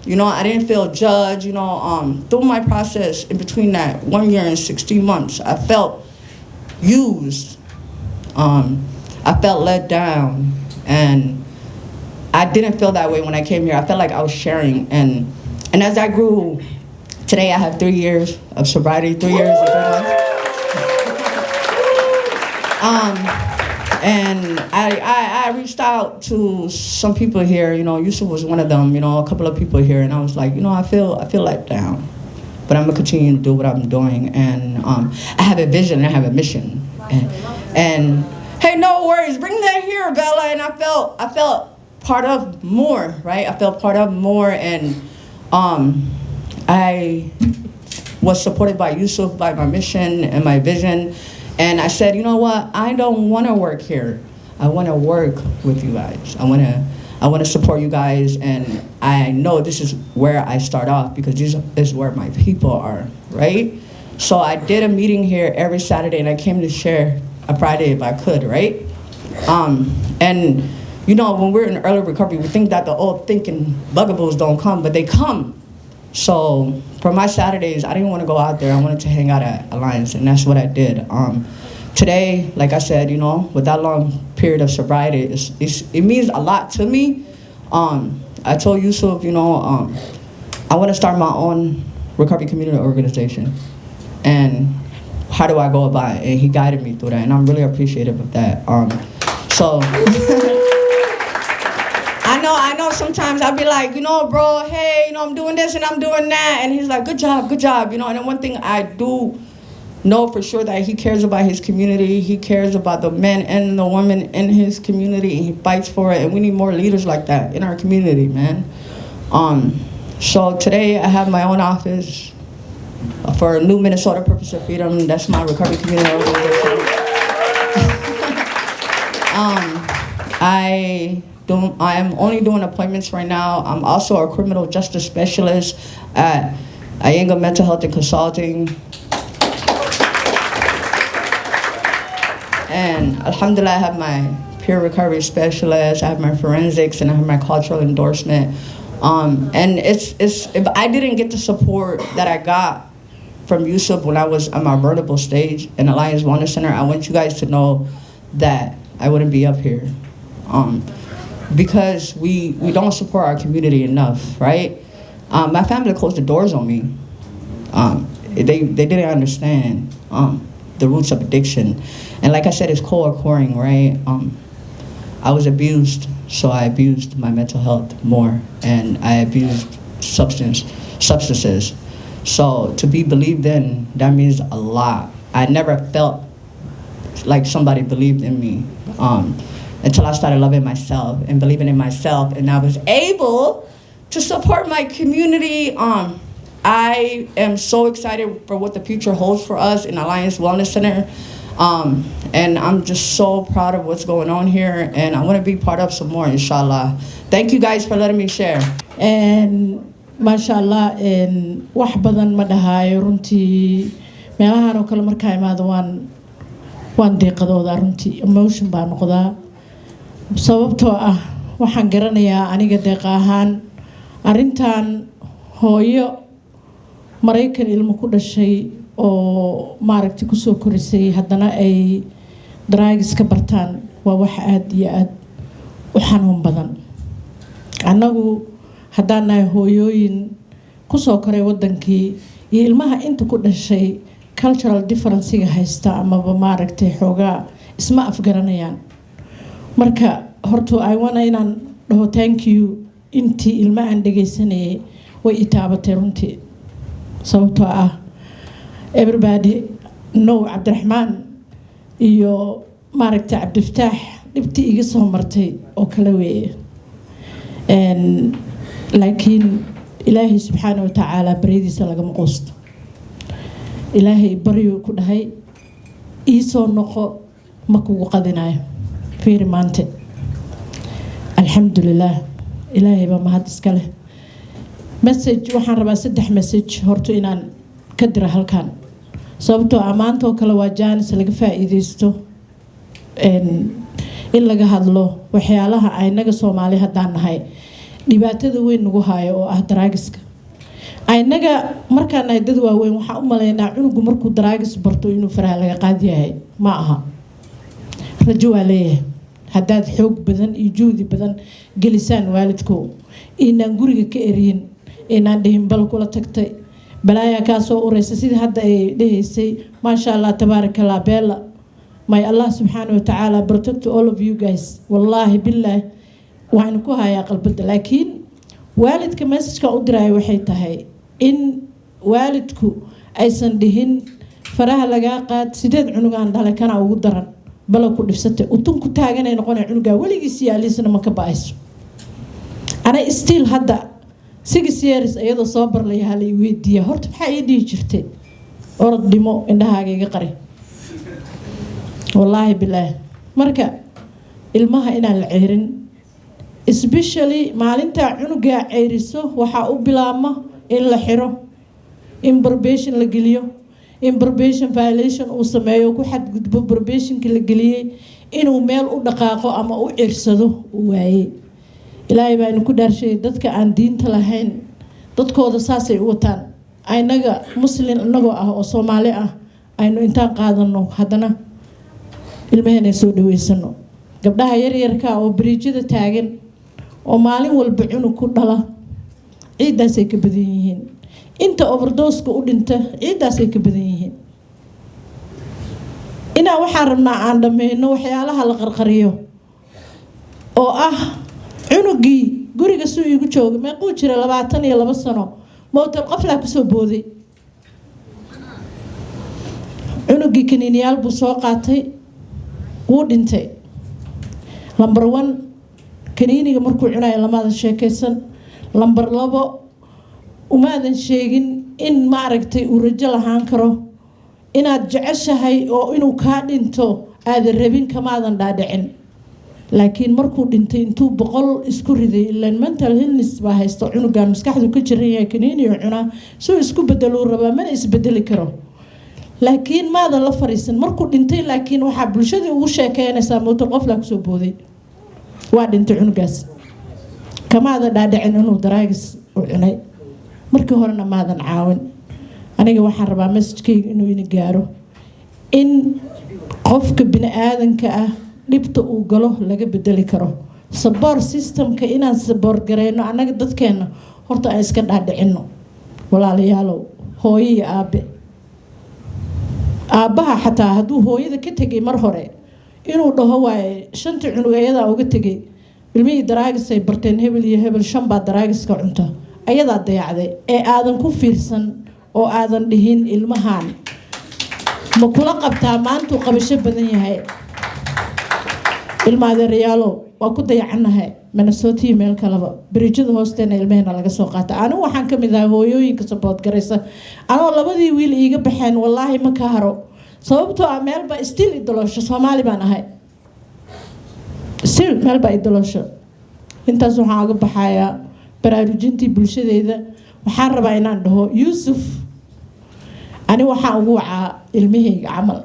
You know, I didn't feel judged. You know, through my process in between that 1 year and 16 months, I felt used. I felt let down. And I didn't feel that way when I came here. I felt like I was sharing. And as I grew, today I have 3 years of sobriety, 3 years and 3 months. And I reached out to some people here, you know, Yusuf was one of them, you know, a couple of people here, and I was like, you know, I feel let down, but I'm gonna continue to do what I'm doing, and I have a vision, and I have a mission, and hey, no worries, bring that here, Bella, and I felt part of more, right? I felt part of more, and I was supported by Yusuf, by my mission and my vision. And I said, you know what? I don't want to work here. I want to work with you guys. I want to support you guys, and I know this is where I start off because this is where my people are, right? So I did a meeting here every Saturday, and I came to share a Friday if I could, right? And you know, when we're in early recovery, we think that the old thinking bugaboos don't come, but they come. So for my Saturdays, I didn't want to go out there. I wanted to hang out at Alliance, and that's what I did. today, like I said, you know, with that long period of sobriety, it means a lot to me. I told Yusuf, you know, I want to start my own recovery community organization. And how do I go about it? And he guided me through that, and I'm really appreciative of that. So I know sometimes I'll be like, you know, bro, hey, you know, I'm doing this and I'm doing that. And he's like, good job, you know. And then one thing I do know for sure that he cares about his community. He cares about the men and the women in his community, and he fights for it. And we need more leaders like that in our community, man. So today I have my own office for New Minnesota Purpose of Freedom. That's my recovery community organization. I am only doing appointments right now. I'm also a criminal justice specialist at Iyenga Mental Health and Consulting. And alhamdulillah, I have my peer recovery specialist, I have my forensics, and I have my cultural endorsement. And it's if I didn't get the support that I got from Yusuf when I was on my vertical stage in Alliance Wellness Center, I want you guys to know that I wouldn't be up here. Because we don't support our community enough, right? My family closed the doors on me. They didn't understand the roots of addiction. And like I said, it's co-occurring, right? I was abused, so I abused my mental health more, and I abused substances. So to be believed in, that means a lot. I never felt like somebody believed in me until I started loving myself and believing in myself, and I was able to support my community. I am so excited for what the future holds for us in Alliance Wellness Center. And I'm just so proud of what's going on here, and I want to be part of some more, inshallah. Thank you guys for letting me share. And mashallah, wax badan ma dhahayo runtii meelahan oo kale markaa imaado waan deeqadooda runtii emotion baa noqdaa sababtoo ah waxaan garanayaa aniga deeq ahaan arrintan hooyo Maraykan ilmo ku dhashay oo maaragtay ku soo korisay haddana ay drugs ka bartaan waa wax aad iyo aad u xanuun badan. Annagu haddaan nahay hooyooyin ku soo koray wadankii iyo ilmaha inta ku dhashay cultural difference-ga haysta amaba maaragtay xoogaa isma afgaranayaan. Marka horta I want inaan dhaho thank you intii ilma aan dhageysanayay way itaabatay runtii sababtoo ah everybody know Abdurrahman iyo maaragtay Cabdifataax dhibtii iga soo martay oo kala weeye. laakiin Ilaahay subxaanahu wa ta'ala baridiisa laga maqoosto. Ilaahay bariyo ku dhahay ii soo noqo ma kugu qadinayo fiir maanta. Alxamdulillah Ilaahay ba mahad iska leh. Message waxaan rabaa 3 message horta inaan ka dira halkan sababtoo amaanta oo kale waa jaanis laga faa'iideysto in laga hadlo waxyaalaha ay naga Soomaali haddaan nahay dhibaatada weyn nagu haayo oo ah drugska. Aynaga markaan ay dad waaweyn waxa u maleynaa cunugu markuu drugs barto inuu faraha laga qaad yahay ma aha. Rajo waa leeyahay haddaad xoog badan iyo juhdi badan gelisaan waalidku inaan guriga ka eriyin inaan dhihin bal kula tagtay balaaya ka soo ureysa sidii hadda ay dhahaysay masha Allah tabarakallah bella. May Allah subhanahu wa ta'ala protect all of you guys. Wallahi billah waxaan ku hayaa qalbada laakiin waalidka message-ka u diray waxay tahay in waalidku aysan dhihin faraha laga qaad sideed cunugaan dhalay kana ugu daran bal ku dhifsatay utun ku taaganay noqonay cunuga waligiis yaalisna ma ka baayso. Ana still hadda 6 years ayadoo soo barlay halay weydiiya horta maxay ii dhihi jirtay orod dhimo indhahaaga iga qari. Wallahi billah marka ilmaha inaan la ceerin especially maalinta cunuga ceeriso waxa u bilaabma in la xiro in probation la geliyo in probation violation uu sameeyo ku xadgudbo probationka la geliyay inuu meel u dhaqaaqo ama u cirsado waaye. Ilaahay baa ku dhaarshay dadka aan diinta lahayn dadkooda saasay u wataan aynaga muslim anagoo ah oo Soomaali ah aynu intaan qaadano haddana ilmaheenay soo dhaweysano gabdhaha yaryarka oo bariijada taagan oo maalin walba cunug ku dhala ciidaasay ka badan yihiin inta overdose-ka u dhinta ciidaasay ka badan yihiin inaa waxaan rabnaa aan dhammayno waxyaalaha la qarqariyo oo ah cunugii guriga suu igu jooga meequu jira 22 sano mootal qoflaa kusoo booday cunugii kaniiniyaal buu soo qaatay wuu dhintay lambar 1 kaniiniga markuu cunayo lamaadan sheekaysan lambar 2 umaadan sheegin in maaragtay uu rajo lahaan karo inaad jeceshahay oo inuu kaa dhinto aadan rabin kamaadan dhaadhicin laakiin markuu dhintay intuu 100 isku riday ilaan mental illness baa haysto cunugan maskaxdu ka jiran yahay kaniiniyo cunaa soo isku bedeluu rabaa mana isbedeli karo laakiin maadan la fariisan markuu dhintay laakiin waxaa bulshadii ugu sheekeynaysaa mootal qoflaa kusoo booday waa dhintay cunugaas kamaadan dhaadhicin inuu daraagis u cunay markii horena maadan caawin aniga waxaan rabaa message-kayga inuu ina gaaro in qofka bini-aadanka ah dhibta uu galo laga bedeli karo support systemka inaan support gareyno annaga dadkeena horta aan iska dhaadhicino walaalayaalow hooyo iyo aabe aabbaha xataa hadduu hooyada ka tegay mar hore inuu dhaho waaye 5 cunug ayadaa uga tegay ilmihii daraagis ay barteen hebel iyo hebel 5 baa daraagiska cunta ayadaa dayacday ee aadan ku fiirsan oo aadan dhihin ilmahan ma kula qabtaa maantuu qabasho badan yahay ilmaadeerayaalo waa ku dayacanahay Minnesota meel kaleba bariijada hoosteena ilmaheena laga soo qaata anigu waxaan ka mid ahay hooyooyinka support garaysa anoo labadii wiil iiga baxeen wallaahi ma ka haro sababtoo ah meelba still idoloosho Soomaali baan ahay still meelba idoloosho intaas waxaan uga baxayaa baraarujintii bulshadeeda waxaan rabaa inaan dhaho Yusuf ani waxaan ugu wacaa ilmahayga camal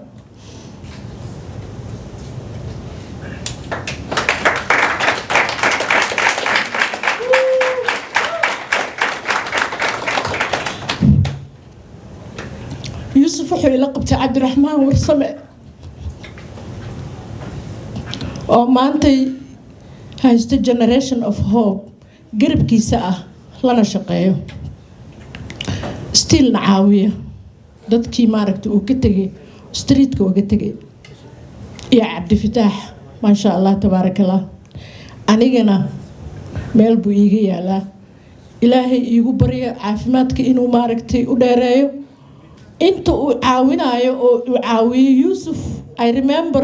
Yusuf wuxuu ila qabtay Cabdiraxmaan Warsame oo maantay haysta generation of hope garabkiisa ah lana shaqeeyo still na caawiya dadkii maaragtay uu ka tegay streetka uga tegay iyo Cabdifitaax maasha Allah tabaarakallah anigana meel buu iiga yaalaa ilaahay iigu baryo caafimaadka inuu maaragtay u dheereeyo inta uu caawinayo oo uu caawiyo Yusuf I remember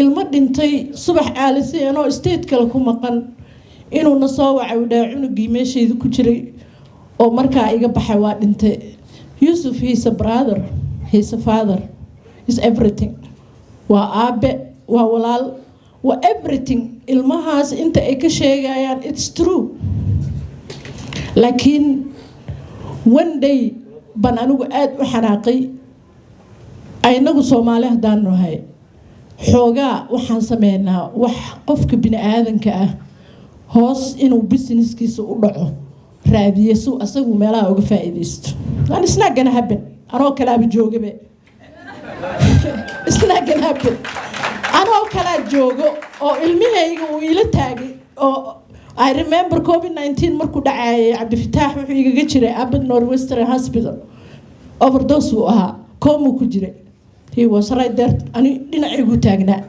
ilmo dhintay subax aalisi anoo state kale ku maqan inuu na soo wacay uu dhaay cunugii meesheedu ku jiray oo markaa iga baxay waa dhintay Yusuf he's a brother he's a father he's everything waa aabe waa walaal waa everything ilmahaas inta ay ka sheegayaan it's true laakiin one day baan anigu aad u xanaaqay aynagu Soomaali hadaan nahay xoogaa waxaan sameynaa wax qofka bini-aadanka ah hoos inuu businesskiisa u dhaco raadiyo suu asagu meelaha uga faa'iideysto and it's not gonna happen anoo kalaaba joogabe it's not gonna happen anoo kalaa joogo oo ilmihayga uu ila taagay oo I remember COVID-19 markuu dhacayay Cabdifitaax wuxuu igaga jiray Abbott Northwestern Hospital overdose uu ahaa koomu ku jiray he was right there ani dhinacaygu taagnaa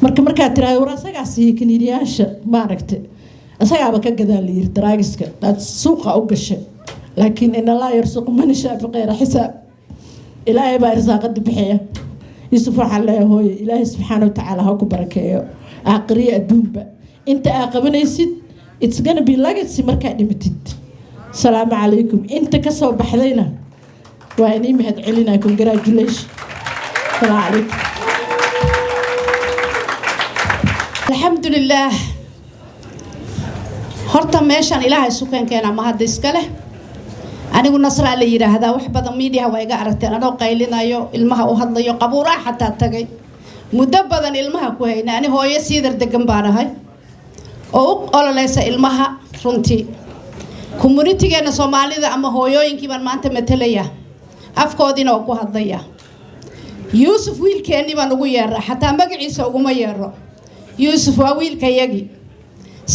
markaa tiraado war asagaa siiye kaniiniyaasha maaragtay asagaaba ka gadaa la yiri daraagiska dad suuqa u gashay laakiin in Allah yarsuqu man shaa biqayra xisaab ilaahay baa irsaaqada bixiya Yusuf waxa la hooyo ilaahay subhanahu wa ta'ala ha ku barakeeyo aakhiriya adduunba inta aa qabanaysid it's gonna be legacy markaa dhimatid salaamu calaykum inta ka soo baxdayna waa inii mahad celinaa congratulations salaamu calaykum alxamdulillaah horta meeshaan ilaahay sukeenkeena ma hadda iska leh anigu nasraa la yiraahdaa wax badan media way iga aragteen anoo qaylinayo ilmaha u hadlayo qabuuraha xataa tagay muddo badan ilmaha ku hayna ani hooyo siidar degan baan ahay oo u ololeysa ilmaha runtii communitygeena Soomaalida ama hooyooyinkii baan maanta matalaya afkoodina oo ku hadlaya yuusuf wiilkeennii baan ugu yeeraa xataa magaciisa uguma yeero yuusuf waa wiilkayagii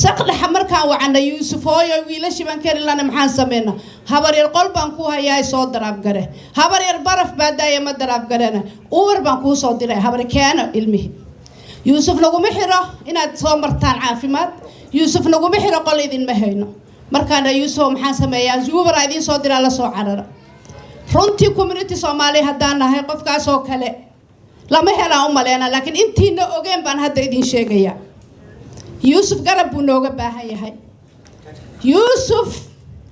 saqdhaxa markaan wacana yuusuf hooyo wiilashii baan kari lana maxaan sameynaa habar yar qol baan ku hayaa soo daraafgare habar yar baraf baa daaya ma daraafgarena uur baan kuu soo diray habar keena ilmihi yuusuf naguma xiro inaad soo martaan caafimaad yuusuf naguma xiro qol idinma hayno markaana yuusuf maxaan sameeyaa zuubara idiin soo diraa la soo carara runtii community Soomaali haddaan nahay qofkaas oo kale lama helaan u maleena laakiin intiina ogeen baan hadda idin sheegayaa yuusuf garab buu nooga baahan yahay yuusuf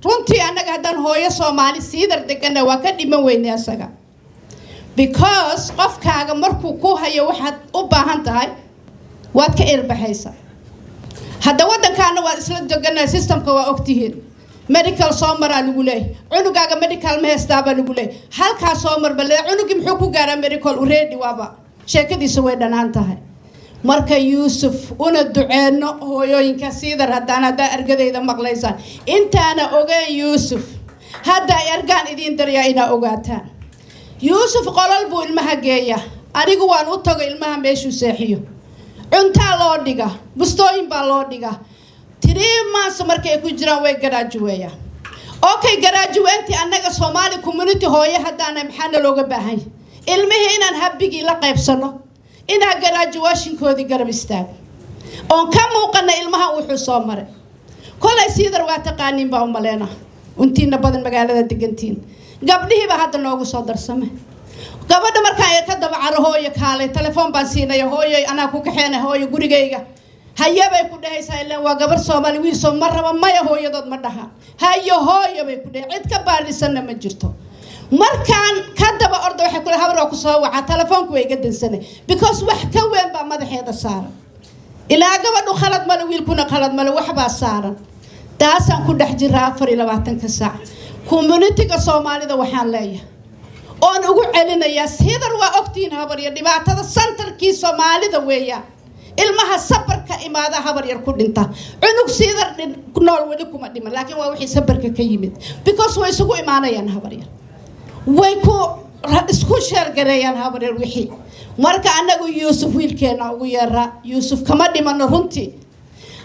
runtii annaga haddaan hooyo Soomaali siidar degana waa ka dhiman weyne asaga because qofkaaga markuu ku hayo waxaad u baahan tahay waad ka irbaxaysaa hadda waddankaana waa isla deganaa systemka waa ogtihiin medical soo maraa lagu leeyahay cunugaaga medical ma haystaabaa lagu leeyahay halkaa soo marba lee cunugii muxuu ku gaaraa medical already waaba sheekadiisa way dhanaan tahay marka yuusuf una duceeno hooyooyinka siidar haddaa argadayda maqlaysaan intaana ogeen yuusuf hadda ay argaan idiin daryaa inaa ogaataan yuusuf qolal buu ilmaha geeya anigu waan u tago ilmaha meeshuu seexiyo cuntaa loo dhiga bustooyin baa loo dhiga 3 months markay ku jiraan way garaajuweeya okay garaajuweenti annaga Soomaali community hooyo haddaana maxaa looga baahan ilmihii inaan habbigii la qaybsano inaa garaajuwaashinkoodii garab istaag oon ka muuqana ilmaha wuxuu soo maray kolay siidar waa taqaaniin baa u maleena untiina badan magaalada degantiin gabdhihiiba hadda noogu soo darsame gabadha markaa ay ka daba caro hooyo kaalay telefoon baan siinaya hooyo anaa ku kaxeena hooyo gurigayga hayabay ku dhahaysaa ilaa waa gabar Soomaali wiil soo marraba maya hooyadood ma dhaha hayo hooyo bay ku dhahay cid ka baarisanna ma jirto markaan ka daba ordo waxay kula habar oo ku soo waca telefoonku way iga dansanay because wax ka weyn baa madaxeeda saaran ilaa gabadhu khalad male wiilkuna khalad male wax baa saaran taasaan ku dhex jiraa 24 saac community-ga Soomaalida waxaan leeyahay oon ugu celinayaa sidar waa ogtiin habar iyo dhibaatada centerkii Soomaalida weeyaan ilmaha sabarka imaada habar yar ku dhinta cunug siidar nool wali kuma dhiman laakiin waa wixii sabarka ka yimid because way isugu imaanayaan habar yar way ku isku sheergareeyaan habar yar wixii marka anagu yuusuf wiilkeena ugu yeeraa yuusuf kama dhimano runtii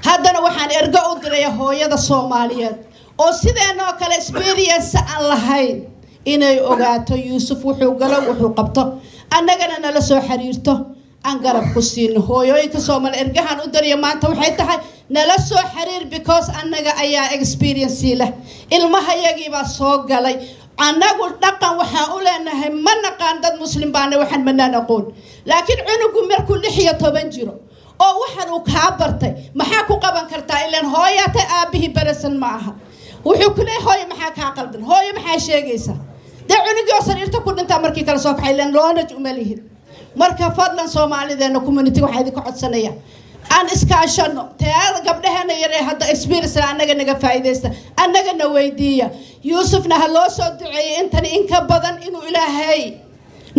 haddana waxaan ergo u diray hooyada Soomaaliyeed oo sideenoo kale experience aan lahayn inay ogaato yuusuf wuxuu galo wuxuu qabto annagana nala soo xiriirto aan garab ku siino hooyooyinka Soomaali ergahan u dariyo maanta waxay tahay nala soo xiriir because annaga ayaa experience leh ilmahayagii baa soo galay annagu dhaqan waxaan u leenahay ma naqaan dad muslim baana waxaan manaan aqoon laakiin cunugu markuu 16 jiro oo waxaan uu ka bartay maxaa ku qaban kartaa ilaan hooyata aabihi barasan ma aha wuxuu ku leeyahay hooyo maxaa ka qaldan hooyo maxaa sheegaysaa da cunugii sariirta ku dhinta markii kala soo kaxay ilaan loona jumalihin marka fadlan Soomaalideena community waxay idin ka codsanaya aan iskaashano taada gabdhaheena yaree hadda experience annaga naga faa'iideysta annaga na weydiiya yuusufna ha loo soo duceeyay intan in ka badan inuu ilaahay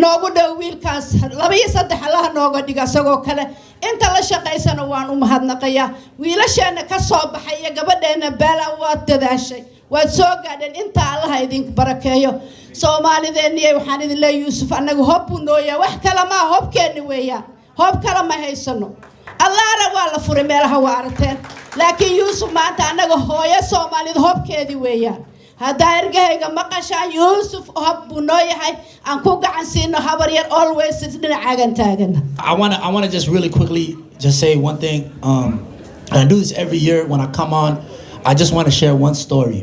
noogu dhow wiilkaas 2-3 Allah nooga dhiga asagoo kale inta la shaqaysana waan u mahadnaqayaa wiilasheena ka soo baxay gabadheena baala waad dadaashay waad soo gaadheen inta Allah idin barakeeyo Soomaalideena waxaan idin leeyahay yuusuf annaga hoob u nooyaa wax kala ma hoobkeena weeyaan hoob kala ma haysano Allah waa la furay meelaha waa aragteen laakiin yuusuf maanta annaga hooyo Soomaalida hoobkeedii weeyaan hadda ergahayga maqashaan yuusuf hoob buu noo yahay aan ku gacan siino habar yar always dhinacaagan taagan I want to just really quickly just say one thing and I do this every year when I come on I just want to share one story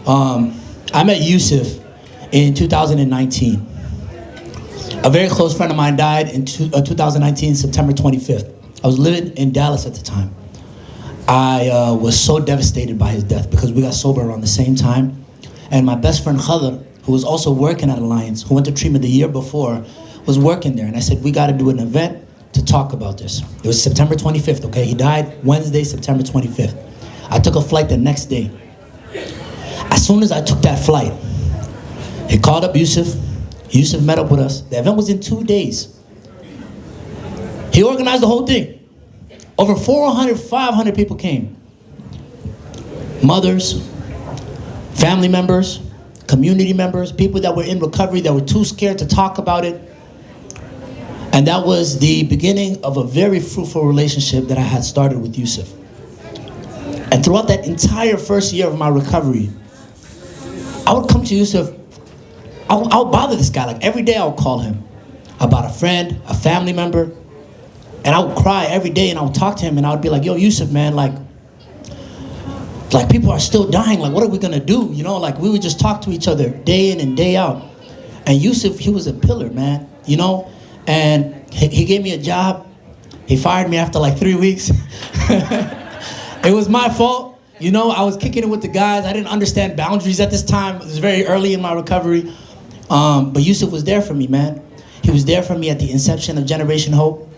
I met Yusuf in 2019 a very close friend of mine died in 2019 September 25th I was living in Dallas at the time. I was so devastated by his death because we got sober around the same time. And my best friend Khadr, who was also working at Alliance, who went to treatment the year before, was working there. And I said, we got to do an event to talk about this. It was September 25th, okay? He died Wednesday, September 25th. I took a flight the next day. As soon as I took that flight, he called up Yusuf. Yusuf met up with us. The event was in 2 days. He organized the whole thing. Over 400, 500 people came. Mothers, family members, community members, people that were in recovery that were too scared to talk about it. And that was the beginning of a very fruitful relationship that I had started with Yusuf. And throughout that entire first year of my recovery, I would come to Yusuf, I would bother this guy. Like every day I would call him about a friend, a family member, and I would cry every day and I would talk to him and I would be like, yo, Yusuf, man, like people are still dying. Like, what are we gonna do? You know, like we would just talk to each other day in and day out. And Yusuf, he was a pillar, man, you know? And he gave me a job. He fired me after like 3 weeks. It was my fault. You know, I was kicking it with the guys. I didn't understand boundaries at this time. It was very early in my recovery. But Yusuf was there for me, man. He was there for me at the inception of Generation Hope.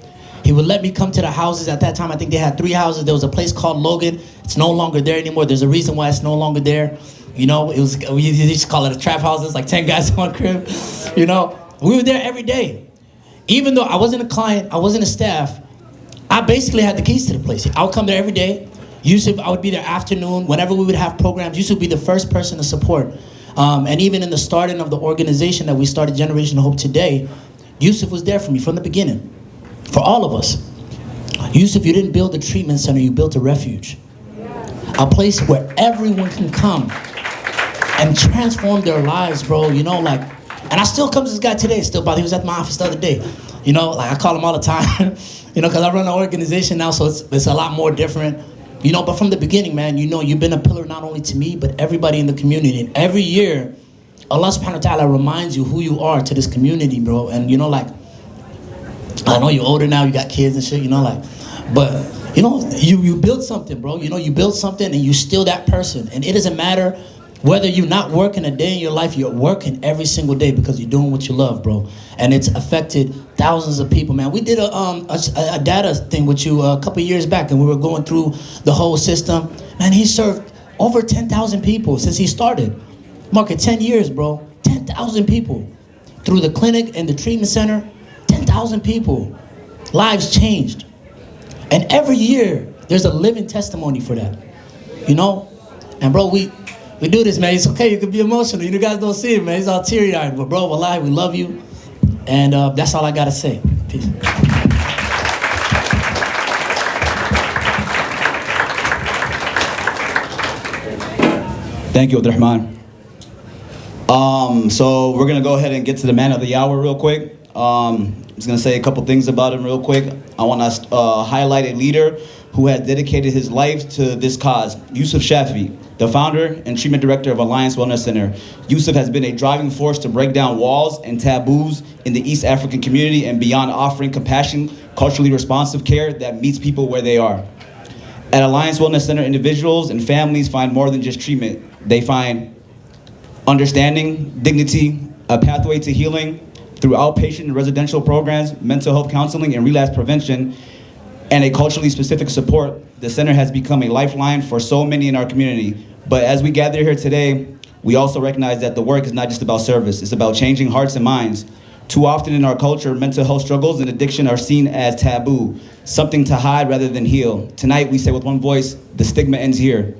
He would let me come to the houses. At that time, I think they had 3 houses. There was a place called Logan. It's no longer there anymore. There's a reason why it's no longer there. You know, we used to call it a trap house. It's like 10 guys in one crib. You know, we were there every day. Even though I wasn't a client, I wasn't a staff, I basically had the keys to the place. I would come there every day. Yusuf, I would be there afternoon. Whenever we would have programs, Yusuf would be the first person to support. And even in the starting of the organization that we started, Generation Hope today, Yusuf was there for me from the beginning. For all of us. Yusuf, you didn't build a treatment center, you built a refuge. A place where everyone can come and transform their lives, bro. You know, like, and I still come to this guy today, still, but he was at my office the other day. You know, like I call him all the time, you know, because I run an organization now, so it's a lot more different. You know, but from the beginning, man, you know, you've been a pillar not only to me, but everybody in the community. And every year, Allah subhanahu wa ta'ala reminds you who you are to this community, bro. And, you know, like, I know you're older now, you got kids and shit, you know, like, but, you know, you build something, bro. You know, you build something and you're still that person. And it doesn't matter whether you're not working a day in your life, you're working every single day because you're doing what you love, bro. And it's affected thousands of people, man. We did a data thing with you a couple years back, and we were going through the whole system. Man, he served over 10,000 people since he started. Mark it, 10 years, bro. 10,000 people. Through the clinic and the treatment center, 10,000 people. Lives changed. And every year, there's a living testimony for that. You know? And bro, we do this, man. It's okay, you can be emotional. You guys don't see it, man. He's all teary-eyed. But bro, wallahi, we love you. And that's all I gotta say. Peace. Thank you, Abdurrahman. So we're gonna go ahead and get to the man of the hour real quick. I'm just gonna say a couple things about him real quick. I wanna highlight a leader who has dedicated his life to this cause, Yusuf Shafi, the founder and treatment director of Alliance Wellness Center. Yusuf has been a driving force to break down walls and taboos in the East African community and beyond, offering compassion, culturally responsive care that meets people where they are. At Alliance Wellness Center, individuals and families find more than just treatment. They find understanding, dignity, a pathway to healing through outpatient and residential programs, mental health counseling, and relapse prevention, and a culturally specific support. The center has become a lifeline for so many in our community. But as we gather here today, we also recognize that the work is not just about service, it's about changing hearts and minds. Too often in our culture, mental health struggles and addiction are seen as taboo, something to hide rather than heal. Tonight, we say with one voice, the stigma ends here.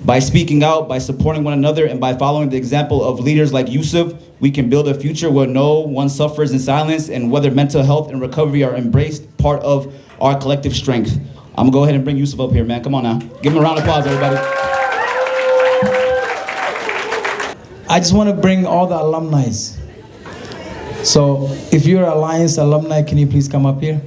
By speaking out, by supporting one another, and by following the example of leaders like Yusuf, we can build a future where no one suffers in silence, and whether mental health and recovery are embraced, part of our collective strength. I'm gonna go ahead and bring Yusuf up here, man. Come on now. Give him a round of applause, everybody. I just want to bring all the alumni. So if you're Alliance alumni, can you please come up here?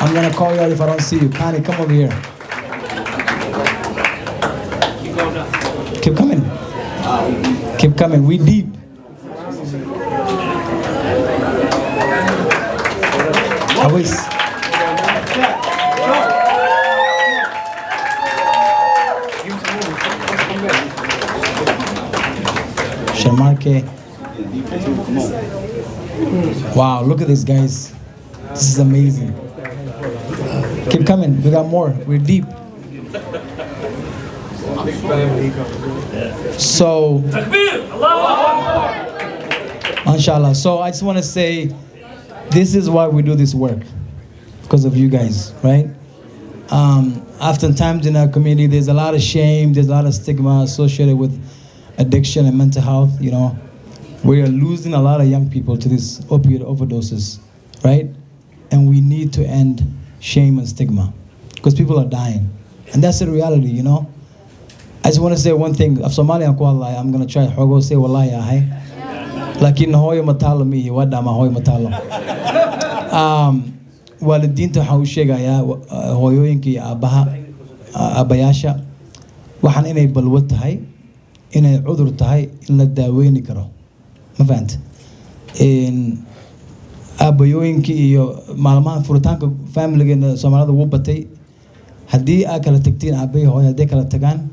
I'm gonna call you out if I don't see you. Connie, come over here. Keep coming. Keep coming. We deep. Always. Shamarke. Wow, look at this, guys. This is amazing. Keep coming. We got more. We're deep. So, inshallah. So I just want to say, this is why we do this work, because of you guys, right? oftentimes in our community, there's a lot of shame, there's a lot of stigma associated with addiction and mental health. We are losing a lot of young people to these opioid overdoses, right? And we need to end shame and stigma because people are dying. And that's the reality, I just want to say one thing. Of Somali, I'm going to try to say wallahi ahay. Lakin hoy matalo mi wada ma hoy matalo. Waalidiinta waxa uu sheegayaa hooyooyinka iyo aabayaasha waxaan inay balwad tahay, inay cudur tahay, in la daaweyni karo. Ma fahanta? Aabayooyinka iyo maalmaha furitaanka familigeena Soomaalida wuu batay. Haddii aad kala tagtiin aabay hooyo haddii kala tagaan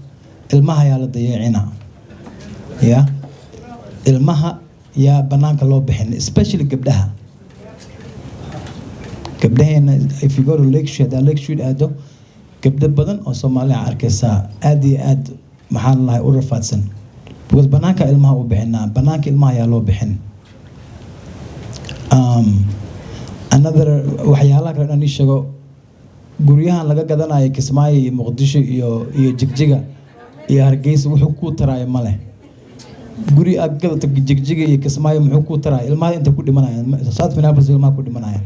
ilmaha yaa la dayeecina. Ilmaha yaa banaanka loo bixin, especially gabdhaha. Gabdhaheena, if you go to Lake Street aado, gabdho badan oo Soomaali arkaysaa aad iyo aad maxaan lahay u rafaadsan. Because banaanka ilmaha u bixinaa, banaanka ilmaha yaa loo bixin. Another waxyaalaha kale inaan ii sheego, guryahan laga gadanayo Kismaayo iyo Muqdisho iyo Jigjiga iyo Hargeysa wuxuu ku taraayo male. Guri aad gadato Jigjiga iyo Kismaayo muxuu ku taraayo? Ilmaha inta ku dhimanayaan, South Minneapolis ilmaha ku dhimanayaan.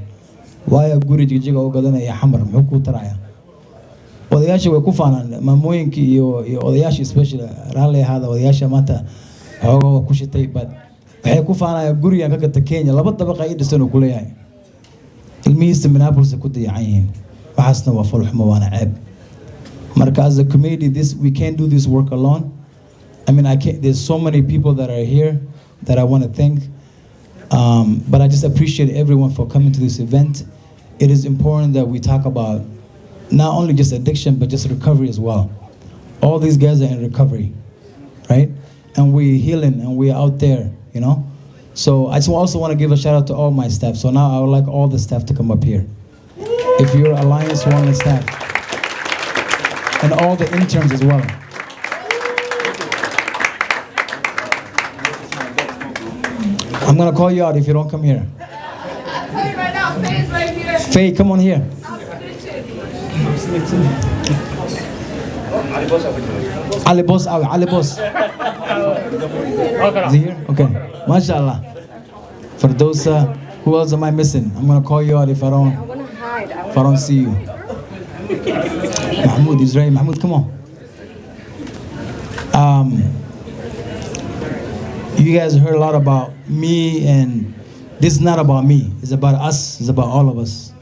Waayo guri Jigjiga oo gadanaya xamar muxuu ku taraayo? Odayaasha way ku faanaan, maamooyinka iyo odayaasha especially raalli ahaada odayaasha maanta xoogaa ku shitay, but waxay ku faanayaan gurigan ka gata Kenya 2 dabaq ay dhisan oo ku leeyahay. Ilmihiisa Minneapolis ku dayacan yihiin. Waxaasna waa falxumo waana ceeb. Marka as a community, we can't do this work alone. I mean, there's so many people that are here that I want to thank. But I just appreciate everyone for coming to this event. It is important that we talk about not only just addiction, but just recovery as well. All these guys are in recovery, right? And we're healing and we're out there, So I just also want to give a shout out to all my staff. So now I would like all the staff to come up here. If you're Alliance Wellness staff. And all the interns as well. I'm gonna call you out if you don't come here. I'll tell you right now, Faye's right here. Faye, come on here. Ali Boss, Ali Boss. Is he here? Okay. MashaAllah. For those, who else am I missing? I'm gonna call you out if I don't see you. Mahmoud is right. Mahmoud, come on. You guys heard a lot about me, and this is not about me. It's about us. It's about all of us.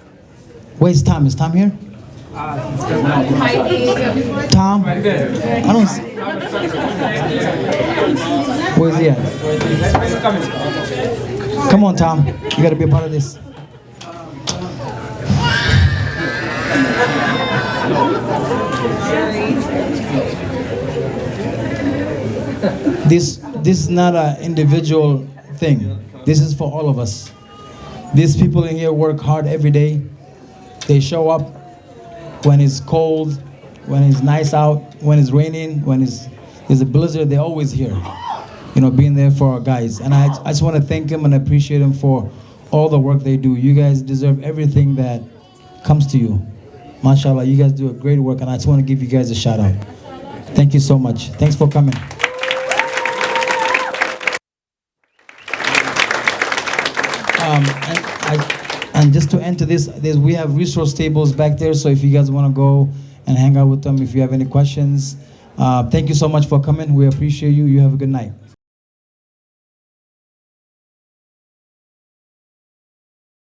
Where's Tom? Is Tom here? Tom? I don't see. Where's he at? Come on, Tom. You gotta be a part of this. This is not an individual thing. This is for all of us. These people in here work hard every day. They show up when it's cold, when it's nice out, when it's raining, when there's a blizzard. They're always here, being there for our guys. And I just want to thank them and appreciate them for all the work they do. You guys deserve everything that comes to you. MashaAllah, you guys do a great work, and I just want to give you guys a shout out. Thank you so much. Thanks for coming. And just to enter this, we have resource tables back there, so if you guys want to go and hang out with them, if you have any questions. Thank you so much for coming. We appreciate you. You have a good night.